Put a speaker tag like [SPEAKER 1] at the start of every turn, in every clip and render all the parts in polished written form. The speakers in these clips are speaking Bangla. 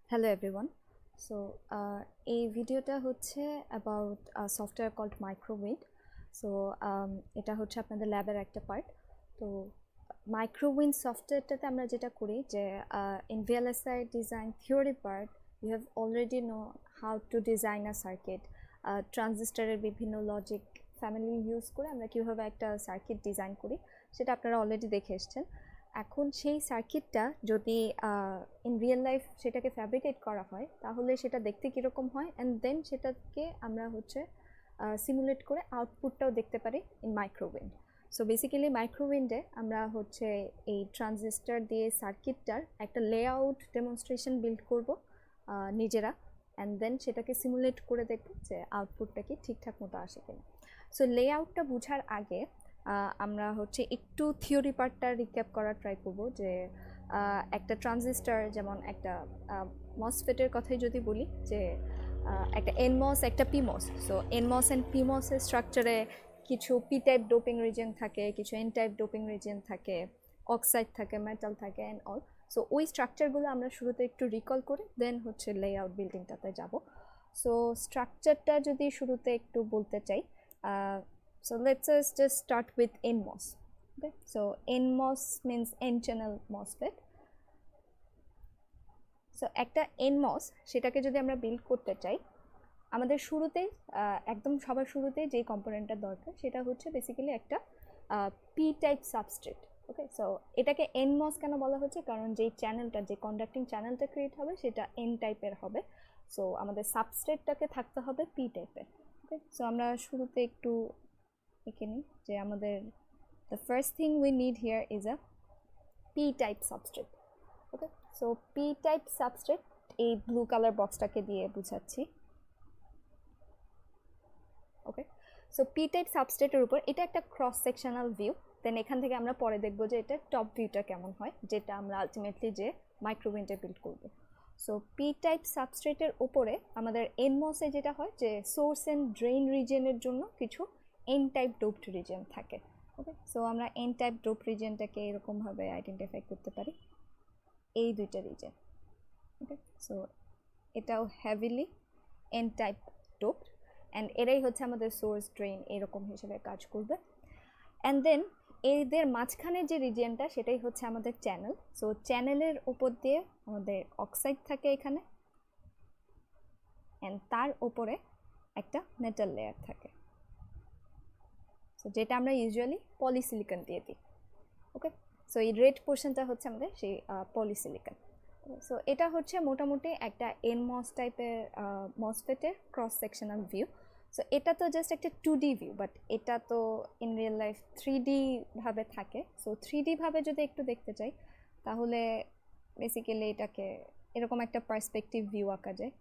[SPEAKER 1] Hello everyone. So এই ভিডিওটা হচ্ছে about a software called Microwind. So এটা হচ্ছে আপনাদের ল্যাবের একটা পার্ট। তো Microwind সফটওয়্যারটাতে আমরা যেটা করি যে in VLSI design theory part you have already know how to design a circuit. ট্রানজিস্টরের বিভিন্ন লজিক ফ্যামিলি ইউজ করে আমরা কীভাবে একটা সার্কিট ডিজাইন করি সেটা আপনারা অলরেডি দেখে এসছেন। এখন সেই সার্কিটটা যদি ইন রিয়েল লাইফ সেটাকে ফ্যাব্রিকেট করা হয় তাহলে সেটা দেখতে কীরকম হয় অ্যান্ড দেন সেটাকে আমরা হচ্ছে সিমুলেট করে আউটপুটটাও দেখতে পারি ইন মাইক্রোউইন্ড। সো বেসিক্যালি মাইক্রোউইন্ডে আমরা হচ্ছে এই ট্রানজিস্টর দিয়ে সার্কিটটার একটা লেআউট ডেমনস্ট্রেশন বিল্ড করব নিজেরা, অ্যান্ড দেন সেটাকে সিমুলেট করে দেখব যে আউটপুটটা কি ঠিকঠাক মতো আসে কিনা। সো লেআউটটা বোঝার আগে আমরা হচ্ছে একটু থিওরি পার্টটা রিক্যাপ করার ট্রাই করব যে একটা ট্রানজিস্টর যেমন একটা মসফেটের কথাই যদি বলি যে একটা এনমস একটা পিমস। সো এনমস অ্যান্ড পিমসের স্ট্রাকচারে কিছু পি টাইপ ডোপিং রিজিয়ন থাকে, কিছু এন টাইপ ডোপিং রিজিয়ন থাকে, অক্সাইড থাকে, মেটাল থাকে অ্যান্ড অল। সো ওই স্ট্রাকচারগুলো আমরা শুরুতে একটু রিকল করে দেন হচ্ছে লেআউট বিল্ডিংটাতে যাব। সো স্ট্রাকচারটা যদি শুরুতে একটু বলতে চাই, so let's just start with NMOS. Okay, so NMOS means N channel MOSFET. So একটা NMOS সেটাকে যদি আমরা বিল্ড করতে চাই আমাদের শুরুতে একদম সবার শুরুতে যে কম্পোনেন্টটা দরকার সেটা হচ্ছে বেসিক্যালি একটা পি টাইপ সাবস্ট্রেট। ওকে, সো এটাকে NMOS কেন বলা হচ্ছে কারণ যেই চ্যানেলটা, যে কন্ডাক্টিং চ্যানেলটা ক্রিয়েট হবে সেটা N টাইপের হবে। সো আমাদের সাবস্ট্রেটটাকে থাকতে হবে পি টাইপের। ওকে, সো আমরা শুরুতে একটু এঁকে নিই যে আমাদের the first thing we need here is a p-type substrate. Okay, so p-type substrate এই ব্লু কালার বক্সটাকে দিয়ে বুঝাচ্ছি। ওকে, সো p-type সাবস্ট্রেটের উপর এটা একটা ক্রস সেকশনাল ভিউ, দেন এখান থেকে আমরা পরে দেখব যে এটা টপ ভিউটা কেমন হয়, যেটা আমরা আলটিমেটলি যে মাইক্রোউইন্ডে বিল্ড করব। সো p-type সাবস্ট্রেটের উপরে আমাদের NMOS-এ যেটা হয় যে সোর্স অ্যান্ড ড্রেইন রিজিয়নের জন্য কিছু N টাইপ ডোপড রিজিয়ন থাকে। ওকে, সো আমরা N টাইপ ডোপ রিজিয়নটাকে এরকমভাবে আইডেন্টিফাই করতে পারি, এই দুইটা রিজিয়ন। ওকে, সো এটাও heavily N type doped and এরাই হচ্ছে আমাদের সোর্স ড্রেইন এরকম হিসেবে কাজ করবে। অ্যান্ড দেন এদের মাঝখানে যে রিজিয়নটা সেটাই হচ্ছে আমাদের চ্যানেল। সো চ্যানেলের উপর দিয়ে আমাদের অক্সাইড থাকে এখানে, অ্যান্ড তার উপরে একটা মেটাল লেয়ার থাকে, সো যেটা আমরা ইউজুয়ালি পলিসিলিকন দিয়ে দিই। ওকে, সো এই রেড পোর্শনটা হচ্ছে আমাদের সেই পলিসিলিকন। সো এটা হচ্ছে মোটামুটি একটা NMOS টাইপের মসফেটের ক্রস সেকশনাল ভিউ। সো এটা তো জাস্ট একটা 2D ভিউ, বাট এটা তো ইন রিয়েল লাইফ 3D ভাবে থাকে। সো 3D ভাবে যদি একটু দেখতে চাই তাহলে বেসিক্যালি এটাকে এরকম একটা পার্সপেক্টিভ ভিউ আঁকা যায়,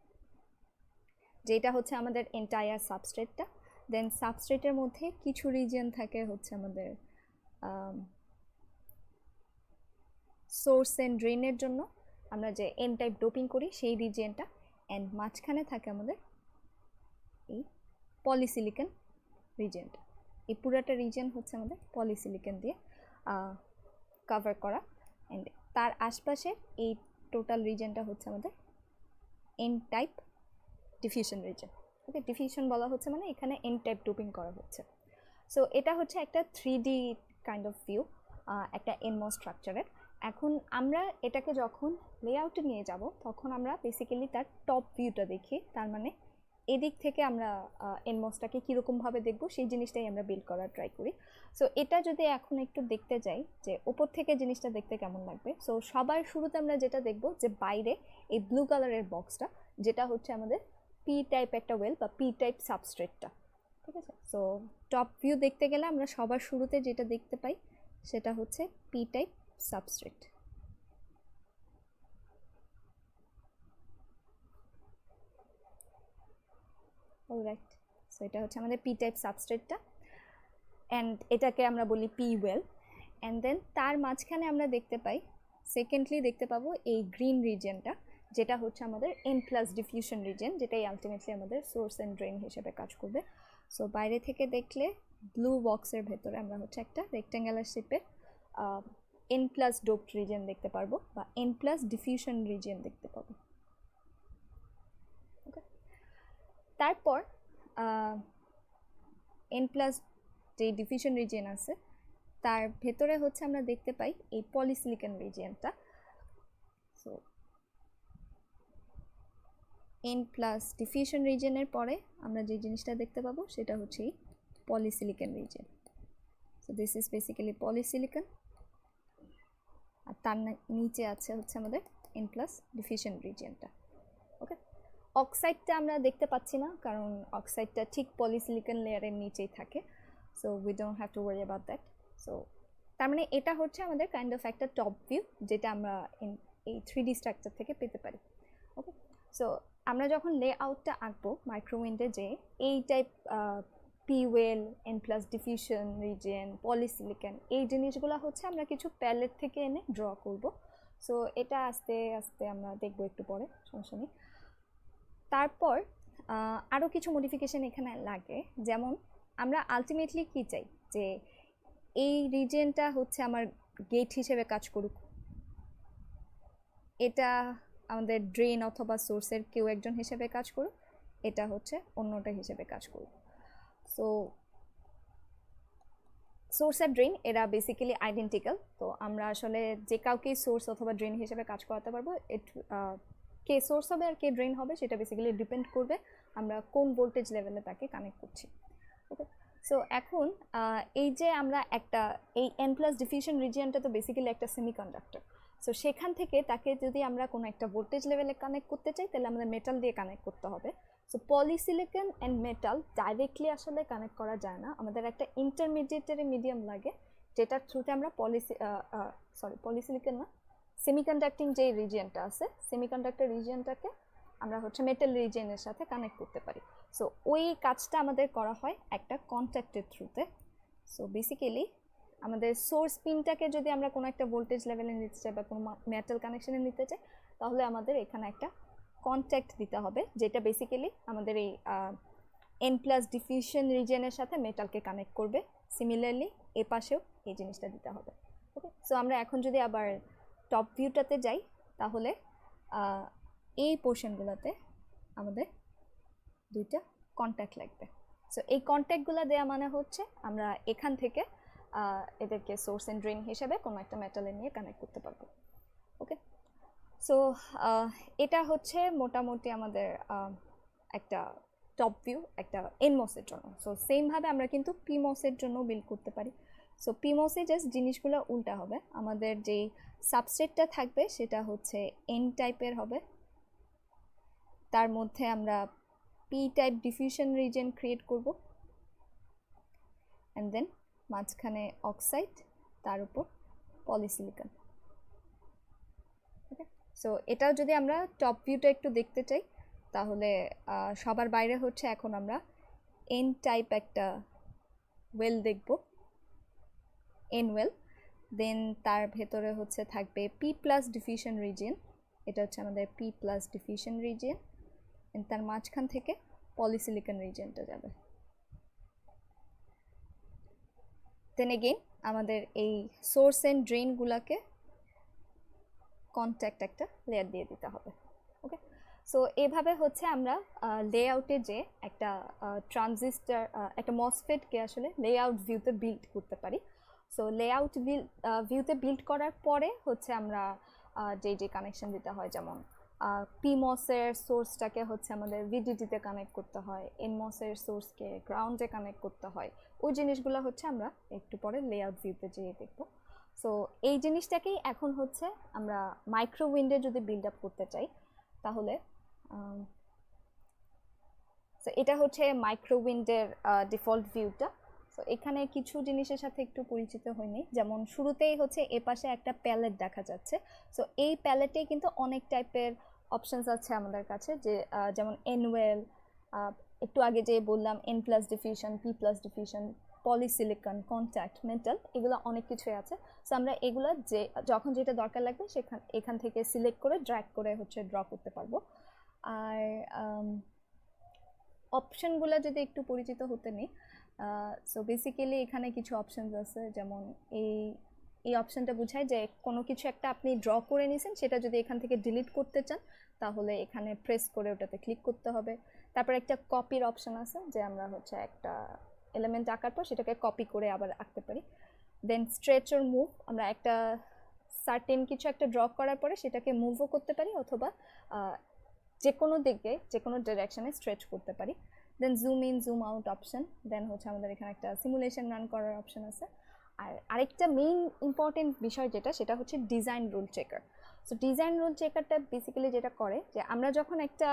[SPEAKER 1] যেটা হচ্ছে আমাদের এন্টায়ার সাবস্ট্রেটটা। দেন সাবস্ট্রেটের মধ্যে কিছু রিজিয়ন থাকে হচ্ছে আমাদের সোর্স অ্যান্ড ড্রেনের জন্য আমরা যে এন টাইপ ডোপিং করি সেই রিজিয়নটা, অ্যান্ড মাঝখানে থাকে আমাদের এই পলিসিলিকন রিজিয়নটা। এই পুরাটা রিজিয়ন হচ্ছে আমাদের পলিসিলিকন দিয়ে কভার করা, অ্যান্ড তার আশপাশে এই টোটাল রিজিয়নটা হচ্ছে আমাদের এন টাইপ ডিফিউশন রিজিয়ন। ওকে, ডিফিউশন বলা হচ্ছে মানে এখানে এন টাইপ ডোপিং করা হচ্ছে। সো এটা হচ্ছে একটা 3D কাইন্ড অফ ভিউ একটা NMOS স্ট্রাকচারের। এখন আমরা এটাকে যখন লেআউটে নিয়ে যাব তখন আমরা বেসিক্যালি তার টপ ভিউটা দেখি, তার মানে এদিক থেকে আমরা NMOSটাকে কীরকমভাবে দেখব সেই জিনিসটাই আমরা বিল্ড করার ট্রাই করি। সো এটা যদি এখন একটু দেখতে যাই যে উপর থেকে জিনিসটা দেখতে কেমন লাগবে, সো সবার শুরুতে আমরা যেটা দেখব যে বাইরে এই ব্লু কালারের বক্সটা যেটা হচ্ছে আমাদের পি টাইপ একটা ওয়েল বা পি টাইপ সাবস্ট্রেটটা। ঠিক আছে, সো টপ ভিউ দেখতে গেলে আমরা সবার শুরুতে যেটা দেখতে পাই সেটা হচ্ছে P type substrate. Alright, so এটা হচ্ছে আমাদের পি টাইপ সাবস্ট্রেটটা, অ্যান্ড এটাকে আমরা বলি পি ওয়েল। অ্যান্ড দেন তার মাঝখানে আমরা দেখতে পাই, সেকেন্ডলি দেখতে পাবো এই গ্রিন রিজিয়নটা যেটা হচ্ছে আমাদের এন প্লাস ডিফিউশন রিজিয়ন, যেটাই আলটিমেটলি আমাদের সোর্স অ্যান্ড ড্রেন হিসেবে কাজ করবে। সো বাইরে থেকে দেখলে ব্লু বক্সের ভেতরে আমরা হচ্ছে একটা রেক্ট্যাঙ্গুলার শেপের এন প্লাস ডোপড রিজিয়ন দেখতে পারবো বা এন প্লাস ডিফিউশন রিজিয়ন দেখতে পাবো। তারপর n প্লাস যে ডিফিউশন রিজিয়ন আছে তার ভেতরে হচ্ছে আমরা দেখতে পাই এই পলিসিলিকন রিজিয়নটা। সো n প্লাস ডিফিউশন রিজিয়নের পরে আমরা যে জিনিসটা দেখতে পাবো সেটা হচ্ছে এই polysilicon region. So this is basically polysilicon, আর তার নিচে আছে হচ্ছে আমাদের n প্লাস ডিফিউশন রিজিয়নটা। ওকে, অক্সাইডটা আমরা দেখতে পাচ্ছি না কারণ অক্সাইডটা ঠিক পলিসিলিকন লেয়ারের নিচেই থাকে, so we don't have to worry about that. So তার মানে এটা হচ্ছে আমাদের কাইন্ড অফ একটা টপ ভিউ যেটা আমরা এই 3D স্ট্রাকচার থেকে পেতে পারি। ওকে, সো আমরা যখন লেআউটটা আঁকবো মাইক্রোউইন্ডে, যে এই type p well, n plus diffusion region, polysilicon, এই জিনিসগুলো হচ্ছে আমরা কিছু প্যালেট থেকে এনে ড্র করব। সো এটা আস্তে আস্তে আমরা দেখবো একটু পরে, সমস্যা নেই। তারপর আরও কিছু মডিফিকেশন এখানে লাগে, যেমন আমরা আলটিমেটলি কি চাই যে এই রিজিয়নটা হচ্ছে আমার গেট হিসেবে কাজ করুক, এটা আমাদের ড্রেন অথবা সোর্সের কেউ একজন হিসেবে কাজ করুক, এটা হচ্ছে অন্যটা হিসেবে কাজ করুক। সো সোর্স আর ড্রেন এরা বেসিক্যালি আইডেন্টিক্যাল, তো আমরা আসলে যে কাউকেই সোর্স অথবা ড্রেন হিসেবে কাজ করাতে পারবো। কে সোর্স হবে আর কে ড্রেন হবে সেটা বেসিক্যালি ডিপেন্ড করবে আমরা কোন ভোল্টেজ লেভেলে তাকে কানেক্ট করছি। ওকে, সো এখন এই যে আমরা একটা এই n প্লাস ডিফিউশন রিজিয়নটা তো বেসিক্যালি একটা সেমিকন্ডাক্টর, সো সেখান থেকে তাকে যদি আমরা কোনো একটা ভোল্টেজ লেভেলে কানেক্ট করতে চাই তাহলে আমাদের মেটাল দিয়ে কানেক্ট করতে হবে। So polysilicon and metal directly আসলে কানেক্ট করা যায় না, আমাদের একটা ইন্টারমিডিয়েটারি মিডিয়াম লাগে যেটার থ্রুতে আমরা পলিসিলিকন না, সেমিকন্ডাক্টিং যে রিজিয়নটা আছে সেমিকন্ডাক্টর রিজিয়নটাকে আমরা হচ্ছে মেটাল রিজিয়নের সাথে কানেক্ট করতে পারি। সো ওই কাজটা আমাদের করা হয় একটা কন্ট্যাক্টের থ্রুতে। সো বেসিক্যালি আমাদের সোর্স পিনটাকে যদি আমরা কোনো একটা ভোল্টেজ লেভেলে নিতে চাই বা কোনো মেটাল কানেকশানে নিতে চাই তাহলে আমাদের এখানে একটা কন্ট্যাক্ট দিতে হবে, যেটা বেসিক্যালি আমাদের এই n প্লাস ডিফিউশন রিজিয়নের সাথে মেটালকে কানেক্ট করবে। সিমিলারলি এ পাশেও এই জিনিসটা দিতে হবে। ওকে, সো আমরা এখন যদি আবার টপ ভিউটাতে যাই তাহলে এই পোর্শনগুলোতে আমাদের দুইটা কন্ট্যাক্ট লাগবে। সো এই কন্ট্যাক্টগুলো দেওয়া মানে হচ্ছে আমরা এখান থেকে এদেরকে সোর্স অ্যান্ড ড্রেন হিসেবে কোনো একটা মেটালে নিয়ে কানেক্ট করতে পারবো। ওকে, সো এটা হচ্ছে মোটামুটি আমাদের একটা টপ ভিউ একটা এনমসের জন্য। সো সেমভাবে আমরা কিন্তু পিমসের জন্য বিল্ড করতে পারি। সো পিমসে জাস্ট জিনিসগুলো উল্টা হবে, আমাদের যেই সাবস্ট্রেটটা থাকবে সেটা হচ্ছে এন টাইপের হবে, তার মধ্যে আমরা P type diffusion region create করব, অ্যান্ড দেন মাঝখানে অক্সাইড, তার উপর পলিসিলিকন। ওকে, সো এটাও যদি আমরা টপ ভিউটা একটু দেখতে চাই তাহলে সবার বাইরে হচ্ছে এখন আমরা এন টাইপ একটা ওয়েল দেখব, এন ওয়েল, দেন তার ভেতরে হচ্ছে থাকবে পি প্লাস ডিফিউশন রিজিয়ন, এটা হচ্ছে আমাদের পি প্লাস ডিফিউশন রিজিয়ন, তার মাঝখান থেকে পলিসিলিকন রিজিয়নটা যাবে। দেন এগেইন আমাদের এই সোর্স অ্যান্ড ড্রেনগুলোকে কন্ট্যাক্ট একটা লেয়ার দিয়ে দিতে হবে। ওকে, সো এভাবে হচ্ছে আমরা লেআউটে যে একটা ট্রানজিস্টর একটা মসফেটকে আসলে লেআউট ভিউতে বিল্ড করতে পারি। সো লেআউট ভিউতে বিল্ড করার পরে হচ্ছে আমরা যে কানেকশন দিতে হয়, যেমন পিমসের সোর্সটাকে হচ্ছে আমাদের ভিডিডিতে কানেক্ট করতে হয়, এনমসের সোর্সকে গ্রাউন্ডে কানেক্ট করতে হয়, ওই জিনিসগুলো হচ্ছে আমরা একটু পরে লেআউট ভিউতে যেয়ে দেখব। সো এই জিনিসটাকেই এখন হচ্ছে আমরা মাইক্রোউইন্ডে যদি বিল্ড আপ করতে চাই তাহলে সো এটা হচ্ছে মাইক্রোউইন্ডের ডিফল্ট ভিউটা। সো এখানে কিছু জিনিসের সাথে একটু পরিচিত হয়নি, যেমন শুরুতেই হচ্ছে এ পাশে একটা প্যালেট দেখা যাচ্ছে। সো এই প্যালেটে কিন্তু অনেক টাইপের অপশনস আছে আমাদের কাছে, যে যেমন এনওয়েল, একটু আগে যে বললাম N plus diffusion, P plus diffusion, polysilicon, contact, metal, এগুলো অনেক কিছুই আছে। সো আমরা এগুলো যে যখন যেটা দরকার লাগবে এখান থেকে সিলেক্ট করে ড্র্যাগ করে হচ্ছে ড্র করতে পারবো। আর অপশনগুলো যদি একটু পরিচিত হতে নেই, সো বেসিক্যালি এখানে কিছু অপশনস আছে, যেমন এই অপশনটা বোঝায় যে কোনো কিছু একটা আপনি ড্র করে নিয়েছেন, সেটা যদি এখান থেকে ডিলিট করতে চান তাহলে এখানে প্রেস করে ওটাতে ক্লিক করতে হবে। তারপর একটা কপির অপশন আছে, যে আমরা হচ্ছে একটা এলিমেন্ট আঁকার পর সেটাকে কপি করে আবার আঁকতে পারি। দেন স্ট্রেচ অর মুভ, আমরা একটা সার্টেন কিছু একটা ড্র করার পরে সেটাকে মুভও করতে পারি অথবা যে কোনো দিকে যে কোনো ডিরেকশনে স্ট্রেচ করতে পারি। Then zoom in zoom out option, then হচ্ছে আমাদের এখানে একটা সিমুলেশন রান করার অপশন আছে। আর আরেকটা মেইন ইম্পর্টেন্ট বিষয় যেটা, সেটা হচ্ছে design rule checker. So design rule চেকারটা বেসিক্যালি যেটা করে, যে আমরা যখন একটা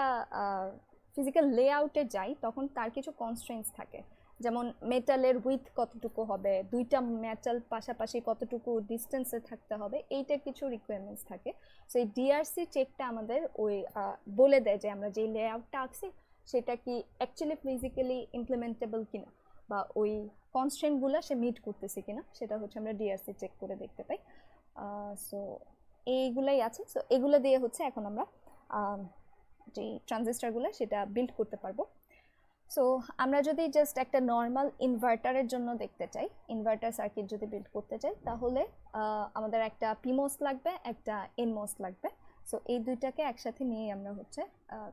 [SPEAKER 1] ফিজিক্যাল লেআউটে যাই তখন তার কিছু কনস্ট্রেন্টস থাকে, যেমন মেটালের উইথ কতটুকু হবে, দুইটা মেটাল পাশাপাশি কতটুকু ডিস্টেন্সে থাকতে হবে, এইটার কিছু রিকোয়ারমেন্টস থাকে। সো এই ডিআরসি চেকটা আমাদের ওই বলে দেয় যে আমরা যেই লেআউটটা আঁকছি সেটা কি অ্যাকচুয়ালি ফিজিক্যালি ইমপ্লিমেন্টেবল কিনা, বা ওই কনস্ট্রেন্টগুলো সে মিট করতেছে কিনা, সেটা হচ্ছে আমরা ডিআরসি চেক করে দেখতে পাই। সো এইগুলাই আছে। সো এগুলো দিয়ে হচ্ছে এখন আমরা যে ট্রানজিস্টারগুলো সেটা বিল্ড করতে পারবো। সো আমরা যদি জাস্ট একটা নর্মাল ইনভার্টারের জন্য দেখতে চাই, ইনভার্টার সার্কিট যদি বিল্ড করতে চাই, তাহলে আমাদের একটা পিমোস লাগবে, একটা এনমোস লাগবে। সো এই দুইটাকে একসাথে নিয়ে আমরা হচ্ছে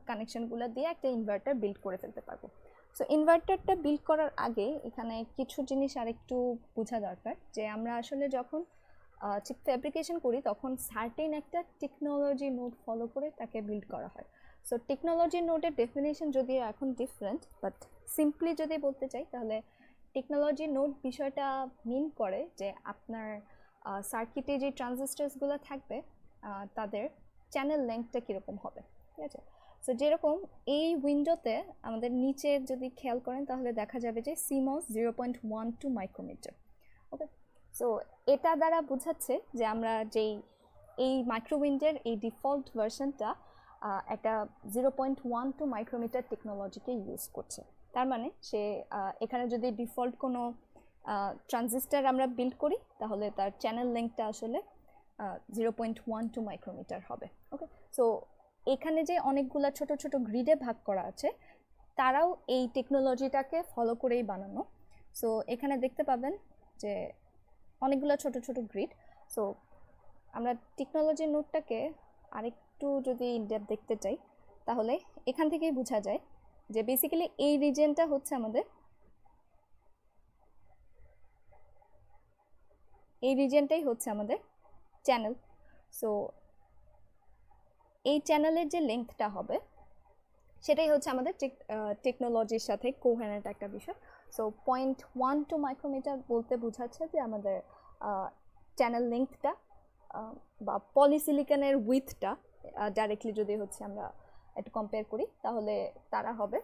[SPEAKER 1] কানেকশনগুলো দিয়ে একটা ইনভার্টার বিল্ড করে ফেলতে পারবো। সো ইনভার্টারটা বিল্ড করার আগে এখানে কিছু জিনিস আরেকটু বোঝা দরকার, যে আমরা আসলে যখন চিপ ফ্যাব্রিকেশন করি তখন সার্টেন একটা টেকনোলজি নোড ফলো করে তাকে বিল্ড করা হয়। সো টেকনোলজি নোডের ডেফিনেশন যদিও এখন ডিফারেন্ট, বাট সিম্পলি যদি বলতে চাই তাহলে টেকনোলজি নোড বিষয়টা মিন করে যে আপনার সার্কিটে যে ট্রানজিস্টার্সগুলো থাকবে তাদের চ্যানেল লেন্থটা কীরকম হবে, ঠিক আছে। সো যেরকম এই উইন্ডোতে আমাদের নিচে যদি খেয়াল করেন তাহলে দেখা যাবে যে CMOS 0.12 মাইক্রোমিটার। ওকে, সো এটা দ্বারা বোঝাচ্ছে যে আমরা যেই এই মাইক্রোউইন্ডের এই ডিফল্ট ভার্সনটা একটা 0.12 মাইক্রোমিটার টেকনোলজিকে ইউজ করছে। তার মানে সে এখানে যদি ডিফল্ট কোনো ট্রানজিস্টার আমরা বিল্ড করি তাহলে তার চ্যানেল লেন্থটা আসলে 0.12 মাইক্রোমিটার হবে। ওকে, সো এখানে যে অনেকগুলো ছোট ছোট গ্রিডে ভাগ করা আছে তারাও এই টেকনোলজিটাকে ফলো করেই বানানো। সো এখানে দেখতে পাবেন যে অনেকগুলো ছোট ছোট গ্রিড। সো আমরা টেকনোলজি নোটটাকে আরেকটু যদি ইনডেপথ দেখতে চাই তাহলে এখান থেকেই বোঝা যায় যে বেসিক্যালি এই রিজিয়নটা হচ্ছে আমাদের, এই রিজিয়নটাই হচ্ছে আমাদের চ্যানেল। সো এই চ্যানেলের যে লেন্থটা হবে সেটাই হচ্ছে আমাদের টেকনোলজির সাথে কোহেরেন্ট একটা বিষয়। সো 0.12 মাইক্রোমিটার বলতে বোঝাচ্ছে যে আমাদের চ্যানেল লেন্থটা বা পলিসিলিকনের উইথটা ডাইরেক্টলি যদি হচ্ছে আমরা একটু কম্পেয়ার করি তাহলে তারা হবে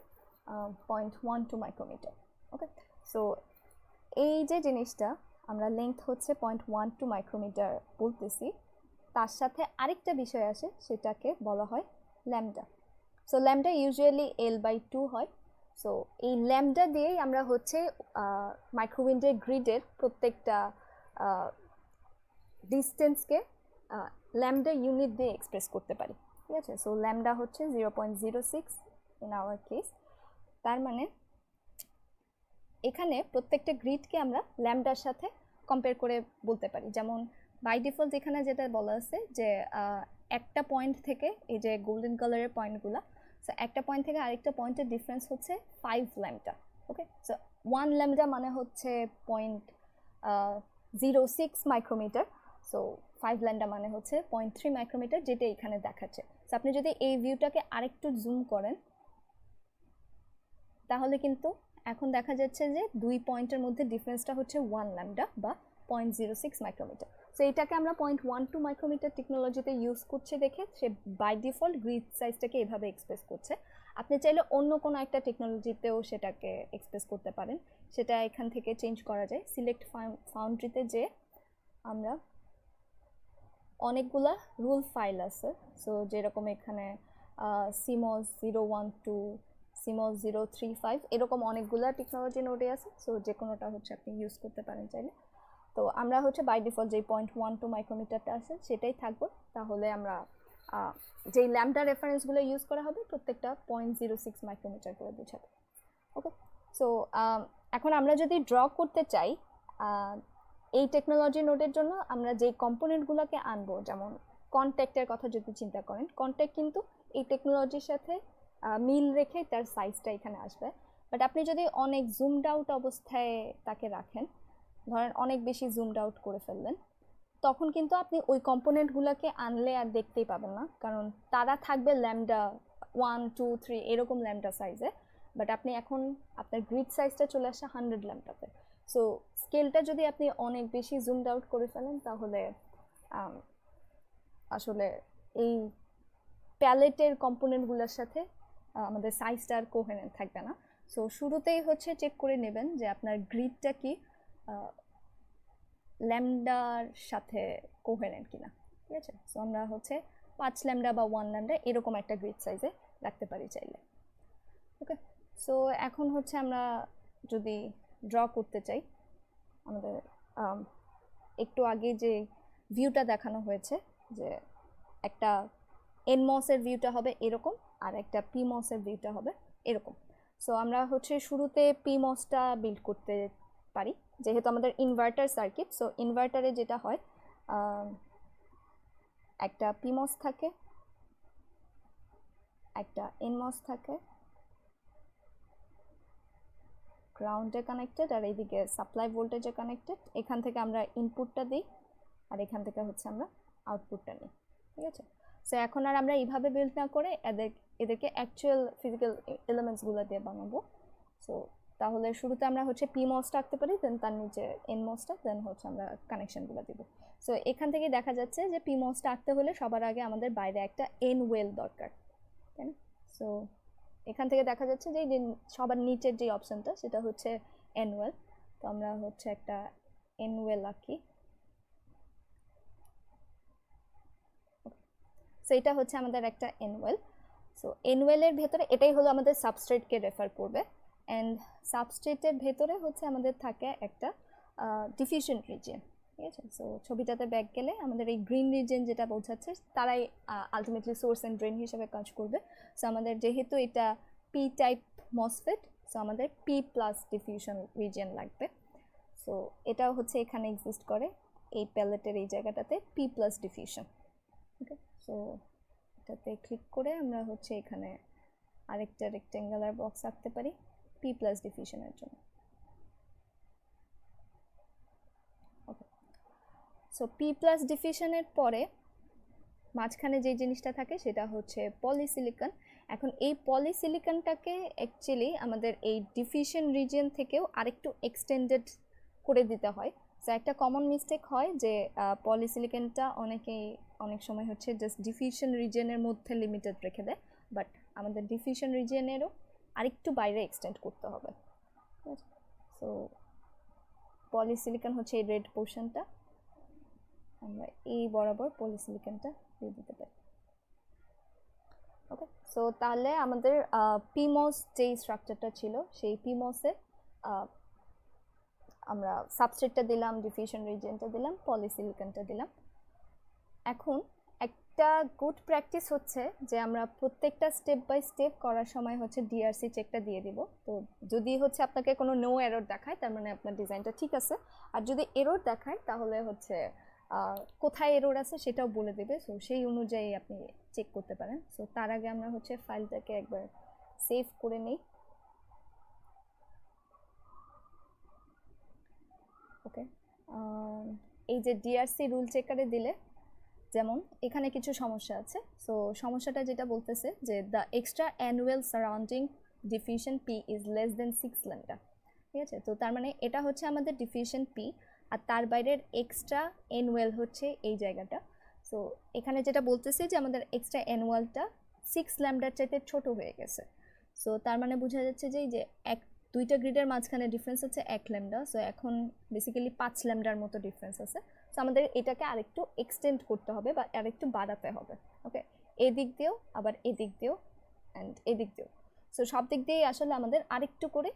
[SPEAKER 1] 0.12 মাইক্রোমিটার। ওকে, সো এই যে জিনিসটা আমরা লেন্থ হচ্ছে 0.12 মাইক্রোমিটার বলতেছি, তার সাথে আরেকটা বিষয় আসে, সেটাকে বলা হয় lambda. So lambda usually L/2 হয়। সো এই ল্যামডা দিয়েই আমরা হচ্ছে মাইক্রোউইন্ডের গ্রিডের প্রত্যেকটা ডিস্টেন্সকে ল্যামডা ইউনিট দিয়ে এক্সপ্রেস করতে পারি, ঠিক আছে। সো ল্যামডা হচ্ছে 0.06 ইন আওয়ার কেস। তার মানে এখানে প্রত্যেকটা গ্রিডকে আমরা ল্যামডার সাথে কম্পেয়ার করে বলতে পারি। যেমন বাই ডিফল্ট এখানে যেটা বলা আছে যে একটা পয়েন্ট থেকে, এই যে গোল্ডেন কালারের পয়েন্টগুলো, সো একটা পয়েন্ট থেকে আরেকটা পয়েন্টের ডিফারেন্স হচ্ছে 5 ল্যামডা। ওকে, সো 1 ল্যামডা মানে হচ্ছে 0.06 মাইক্রোমিটার। সো 5 ল্যামডা মানে হচ্ছে 0.3 মাইক্রোমিটার, যেটা এখানে দেখাচ্ছে। সো আপনি যদি এই ভিউটাকে আরেকটু জুম করেন তাহলে কিন্তু এখন দেখা যাচ্ছে যে দুই পয়েন্টের মধ্যে ডিফারেন্সটা হচ্ছে 1 ল্যামডা বা 0.06 মাইক্রোমিটার। সো এটাকে আমরা 0.12 মাইক্রোমিটার টেকনোলজিতে ইউজ করছে দেখে সে বাই ডিফল্ট গ্রিড সাইজটাকে এভাবে এক্সপ্রেস করছে। আপনি চাইলে অন্য কোনো একটা টেকনোলজিতেও সেটাকে এক্সপ্রেস করতে পারেন, সেটা এখান থেকে চেঞ্জ করা যায়। সিলেক্ট ফাউন্ড্রিতে যে আমরা অনেকগুলা রুল ফাইল আছে, সো যেরকম এখানে CMOS 012, CMOS 035 এরকম অনেকগুলা টেকনোলজি নোডে আছে। সো যে কোনোটা হচ্ছে আপনি ইউজ করতে পারেন চাইলে। তো আমরা হচ্ছে বাই ডিফল্ট যেই 0.12 মাইক্রোমিটারটা আছে সেটাই থাকবো। তাহলে আমরা যেই ল্যামডা রেফারেন্সগুলো ইউজ করা হবে প্রত্যেকটা 0.06 মাইক্রোমিটার করে বোঝাবে। ওকে, সো এখন আমরা যদি ড্র করতে চাই এই টেকনোলজি নোডের জন্য আমরা যেই কম্পোনেন্টগুলোকে আনবো, যেমন কন্ট্যাক্টের কথা যদি চিন্তা করেন, কন্ট্যাক্ট কিন্তু এই টেকনোলজির সাথে মিল রেখে তার সাইজটা এখানে আসবে। বাট আপনি যদি অনেক জুমড আউট অবস্থায় তাকে রাখেন, ধরেন অনেক বেশি জুমড আউট করে ফেললেন, তখন কিন্তু আপনি ওই কম্পোনেন্টগুলোকে আনলে আর দেখতেই পাবেন না, কারণ তারা থাকবে ল্যামডা 1 2 3 এরকম ল্যামডা সাইজে। বাট আপনি এখন আপনার গ্রিড সাইজটা চলে আসছে 100 ল্যামডাতে। সো স্কেলটা যদি আপনি অনেক বেশি জুমড আউট করে ফেলেন, তাহলে আসলে এই প্যালেটের কম্পোনেন্টগুলোর সাথে আমাদের সাইজটা আর কোহেরেন্ট থাকবে না। সো শুরুতেই হচ্ছে চেক করে নেবেন যে আপনার গ্রিডটা কি ল্যামডার সাথে কোহেরেন্ট কিনা, ঠিক আছে? সো আমরা হচ্ছে 5 ল্যামডা বা 1 ল্যামডা এরকম একটা গ্রিড সাইজে রাখতে পারি চাইলে। ওকে, সো এখন হচ্ছে আমরা যদি ড্র করতে চাই, আমাদের একটু আগে যে ভিউটা দেখানো হয়েছে, যে একটা এনমসের ভিউটা হবে এরকম, আর একটা পিমসের ভিউটা হবে এরকম। সো আমরা হচ্ছে শুরুতে পিমসটা বিল্ড করতে পারি, যেহেতু আমাদের ইনভার্টার সার্কিট। সো ইনভার্টারে যেটা হয়, একটা পিমস থাকে, একটা এনমস থাকে, গ্রাউন্ডে কানেক্টেড, আর এইদিকে সাপ্লাই ভোল্টেজে কানেক্টেড। এখান থেকে আমরা ইনপুটটা দিই, আর এখান থেকে হচ্ছে আমরা আউটপুটটা নিই, ঠিক আছে? সো এখন আর আমরা এইভাবে বিল্ড না করে এদেরকে অ্যাকচুয়াল ফিজিক্যাল এলিমেন্টসগুলো দিয়ে বানাবো। সো তাহলে শুরুতে আমরা হচ্ছে পিমসটা আঁকতে পারি, দেন তার নিচে এনমসটা, দেন হচ্ছে আমরা কানেকশনগুলো দিব। সো এখান থেকে দেখা যাচ্ছে যে পিমসটা আঁকতে হলে সবার আগে আমাদের বাইরে একটা এন ওয়েল দরকার, তাই না? সো এখান থেকে দেখা যাচ্ছে যে সবার নিচের যে অপশনটা সেটা হচ্ছে এন ওয়েল। তো আমরা হচ্ছে একটা এন ওয়েল আঁকি। সো এটা হচ্ছে আমাদের একটা এনওয়েল। সো এনওয়েলের ভেতরে এটাই হলো আমাদের সাবস্ট্রেটকে রেফার করবে, অ্যান্ড সাবস্ট্রেটের ভেতরে হচ্ছে আমাদের থাকে একটা ডিফিউশন রিজিয়ন, ঠিক আছে? সো ছবিটাতে ব্যাক গেলে আমাদের এই গ্রিন রিজিয়ন যেটা বোঝাচ্ছে, তারাই আলটিমেটলি সোর্স অ্যান্ড ড্রেন হিসেবে কাজ করবে। সো আমাদের যেহেতু এটা পি টাইপ মসফেট, সো আমাদের পি প্লাস ডিফিউশন রিজিয়ন লাগবে। সো এটাও হচ্ছে এখানে এক্সিস্ট করে, এই প্যালেটের এই জায়গাটাতে পি প্লাস ডিফিউশন। ওকে, সো এটাতে ক্লিক করে আমরা হচ্ছে এখানে আরেকটা রেক্টেঙ্গুলার বক্স আঁকতে পারি পি প্লাস ডিফিউশনের জন্য। ওকে, সো পি প্লাস ডিফিউশনের পরে মাঝখানে যে জিনিসটা থাকে সেটা হচ্ছে পলিসিলিকন। এখন এই পলিসিলিকনটাকে অ্যাকচুয়ালি আমাদের এই ডিফিউশন রিজিয়ন থেকেও আরেকটু এক্সটেন্ডেড করে দিতে হয়। সো একটা কমন মিস্টেক হয় যে পলিসিলিকনটা অনেক সময় হচ্ছে জাস্ট ডিফিউশন রিজিয়নের মধ্যে লিমিটেড রেখে দেয়, বাট আমাদের ডিফিউশন রিজিয়নেরও আরেকটু বাইরে এক্সটেন্ড করতে হবে। সো পলিসিলিকন হচ্ছে এই রেড পোর্শনটা, আমরা এই বরাবর পলিসিলিকনটা দিয়ে দিতে পারি। ওকে, সো তাহলে আমাদের পিমস যেই স্ট্রাকচারটা ছিল, সেই পিমসে আমরা সাবস্ট্রেটটা দিলাম, ডিফিউশন রিজিয়নটা দিলাম, পলিসিলিকনটা দিলাম। এখন একটা গুড প্র্যাকটিস হচ্ছে যে আমরা প্রত্যেকটা স্টেপ বাই স্টেপ করার সময় হচ্ছে ডিআরসি চেকটা দিয়ে দিব। তো যদি হচ্ছে আপনাকে কোনো নো এরর দেখায়, তার মানে আপনার ডিজাইনটা ঠিক আছে, আর যদি এরর দেখায় তাহলে হচ্ছে কোথায় এরর আছে সেটাও বলে দেবে। সো সেই অনুযায়ী আপনি চেক করতে পারেন। সো তার আগে আমরা হচ্ছে ফাইলটাকে একবার সেভ করে নিই। ওকে, এই যে ডিআরসি রুল চেকারে দিলে যেমন এখানে কিছু সমস্যা আছে। সো সমস্যাটা যেটা বলতেছে যে the extra annual surrounding diffusion P is less than 6 lambda, ঠিক আছে? তো তার মানে এটা হচ্ছে আমাদের ডিফিউশন পি, আর তার বাইরের এক্সট্রা অ্যানুয়াল হচ্ছে এই জায়গাটা। সো এখানে যেটা বলতেছে যে আমাদের এক্সট্রা অ্যানুয়ালটা 6 ল্যামডার চাইতে ছোট হয়ে গেছে। সো তার মানে বোঝা যাচ্ছে যে এই যে দুইটা গ্রিডের মাঝখানে ডিফারেন্স হচ্ছে 1 ল্যামডা। সো এখন বেসিক্যালি 5 ল্যামডার মতো ডিফারেন্স আছে। সো আমাদের এটাকে আরেকটু এক্সটেন্ড করতে হবে বা আরেকটু বাড়াতে হবে। ওকে, এদিক দিয়েও, আবার এদিক দিয়েও, অ্যান্ড এদিক দিয়েও। সো সব দিক দিয়েই আসলে আমাদের আরেকটু করে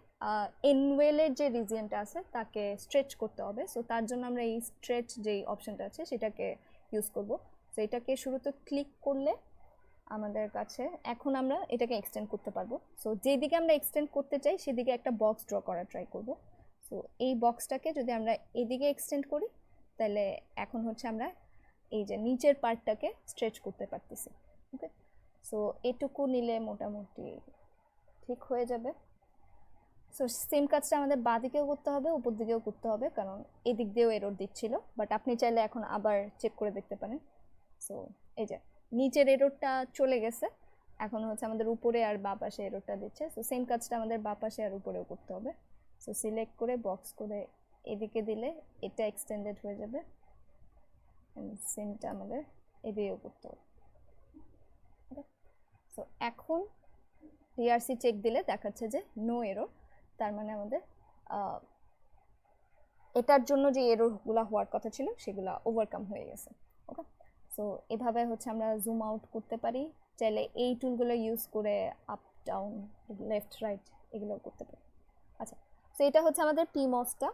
[SPEAKER 1] এনওয়েলের যে রিজিয়নটা আছে তাকে স্ট্রেচ করতে হবে। সো তার জন্য আমরা এই স্ট্রেচ যেই অপশনটা আছে সেটাকে ইউজ করব। সো এটাকে শুরুতে ক্লিক করলে আমাদের কাছে এখন আমরা এটাকে এক্সটেন্ড করতে পারবো। সো যেদিকে আমরা এক্সটেন্ড করতে চাই সেদিকে একটা বক্স ড্র করার ট্রাই করব। সো এই বক্সটাকে যদি আমরা এদিকে এক্সটেন্ড করি, তাহলে এখন হচ্ছে আমরা এই যে নিচের পার্টটাকে স্ট্রেচ করতে পারতেছি। ওকে, সো এটুকু নিলে মোটামুটি ঠিক হয়ে যাবে। সো সেম কাজটা আমাদের বাঁ দিকেও করতে হবে, উপর দিকেও করতে হবে, কারণ এদিক দিয়েও এরর দিচ্ছিল, বাট আপনি চাইলে এখন আবার চেক করে দেখতে পারেন। সো এই যে নিচের এররটা চলে গেছে, এখন হচ্ছে আমাদের উপরে আর বাঁ পাশে এররটা দিচ্ছে। সো সেম কাজটা আমাদের বাঁ পাশে আর উপরেও করতে হবে। সো সিলেক্ট করে বক্স করে এদিকে দিলে এটা এক্সটেন্ডেড হয়ে যাবে, সেমটা আমাদের এদিকেও করতে হবে। সো এখন ডিআরসি চেক দিলে দেখাচ্ছে যে নো এরর, তার মানে আমাদের এটার জন্য যে এররগুলো হওয়ার কথা ছিল সেগুলো ওভারকাম হয়ে গেছে। ওকে, সো এভাবে হচ্ছে আমরা জুম আউট করতে পারি, চাইলে এই টুলগুলো ইউজ করে আপ ডাউন লেফট রাইট এগুলো করতে পারি। আচ্ছা, সো এটা হচ্ছে আমাদের পিমসটা।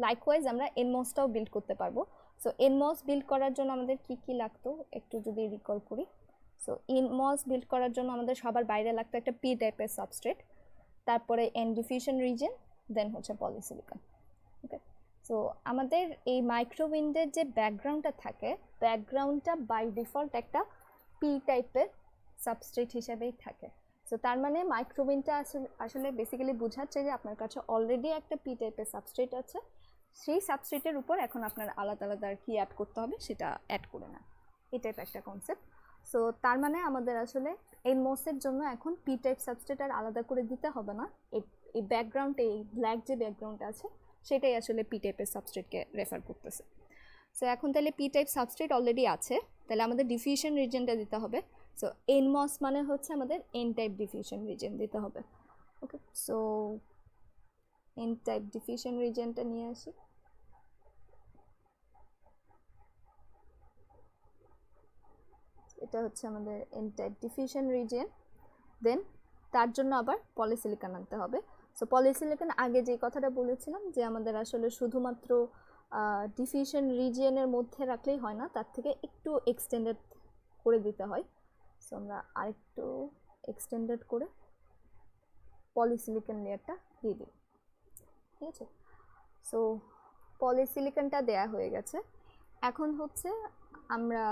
[SPEAKER 1] লাইকওয়াইজ আমরা এনমসটাও বিল্ড করতে পারবো। সো এনমস বিল্ড করার জন্য আমাদের কি কি লাগতো একটু যদি রিকল করি। সো এনমস বিল্ড করার জন্য আমাদের সবার বাইরে লাগতো একটা পি টাইপের সাবস্ট্রেট, তারপরে এন ডিফিউশন রিজন, দেন হচ্ছে পলিসিলিকন। ওকে, সো আমাদের এই মাইক্রোউইন্ডের যে ব্যাকগ্রাউন্ডটা থাকে, ব্যাকগ্রাউন্ডটা বাই ডিফল্ট একটা পি টাইপের সাবস্ট্রেট হিসেবেই থাকে। সো তার মানে মাইক্রোউইন্ডটা আসলে বেসিক্যালি বোঝাচ্ছে যে আপনার কাছে অলরেডি একটা পি টাইপের সাবস্ট্রেট আছে, সেই সাবস্ট্রেটের উপর এখন আপনার আলাদা আলাদা আর কি অ্যাড করতে হবে সেটা অ্যাড করে না, এই টাইপ একটা কনসেপ্ট। সো তার মানে আমাদের আসলে এনমসের জন্য এখন পি টাইপ সাবস্ট্রেট আর আলাদা করে দিতে হবে না, এই ব্যাকগ্রাউন্ডে এই ব্ল্যাক যে ব্যাকগ্রাউন্ড আছে সেটাই আসলে পি টাইপের সাবস্ট্রেটকে রেফার করতেছে। সো এখন তাহলে পি টাইপ সাবস্ট্রেট অলরেডি আছে, তাহলে আমাদের ডিফিউশন রিজনটা দিতে হবে। সো এনমস মানে হচ্ছে আমাদের এন টাইপ ডিফিউশন রিজন দিতে হবে। ওকে, সো এন টাইপ ডিফিউশন রিজনটা নিয়ে আসি। এটা হচ্ছে আমাদের এন টাইপ ডিফিউশন রিজন, দেন তার জন্য আবার পলিসিলিকন আনতে হবে। সো পলিসিলিকন আগে যে কথাটা বলেছিলাম যে আমাদের আসলে শুধুমাত্র ডিফিউশন রিজিয়নের মধ্যে রাখলেই হয় না, তার থেকে একটু এক্সটেন্ডেড করে দিতে হয়। সো আমরা আরেকটু এক্সটেন্ডেড করে পলিসিলিকন লেয়ারটা দিয়ে দিই, ঠিক আছে। সো পলিসিলিকনটা দেয়া হয়ে গেছে, এখন হচ্ছে আমরা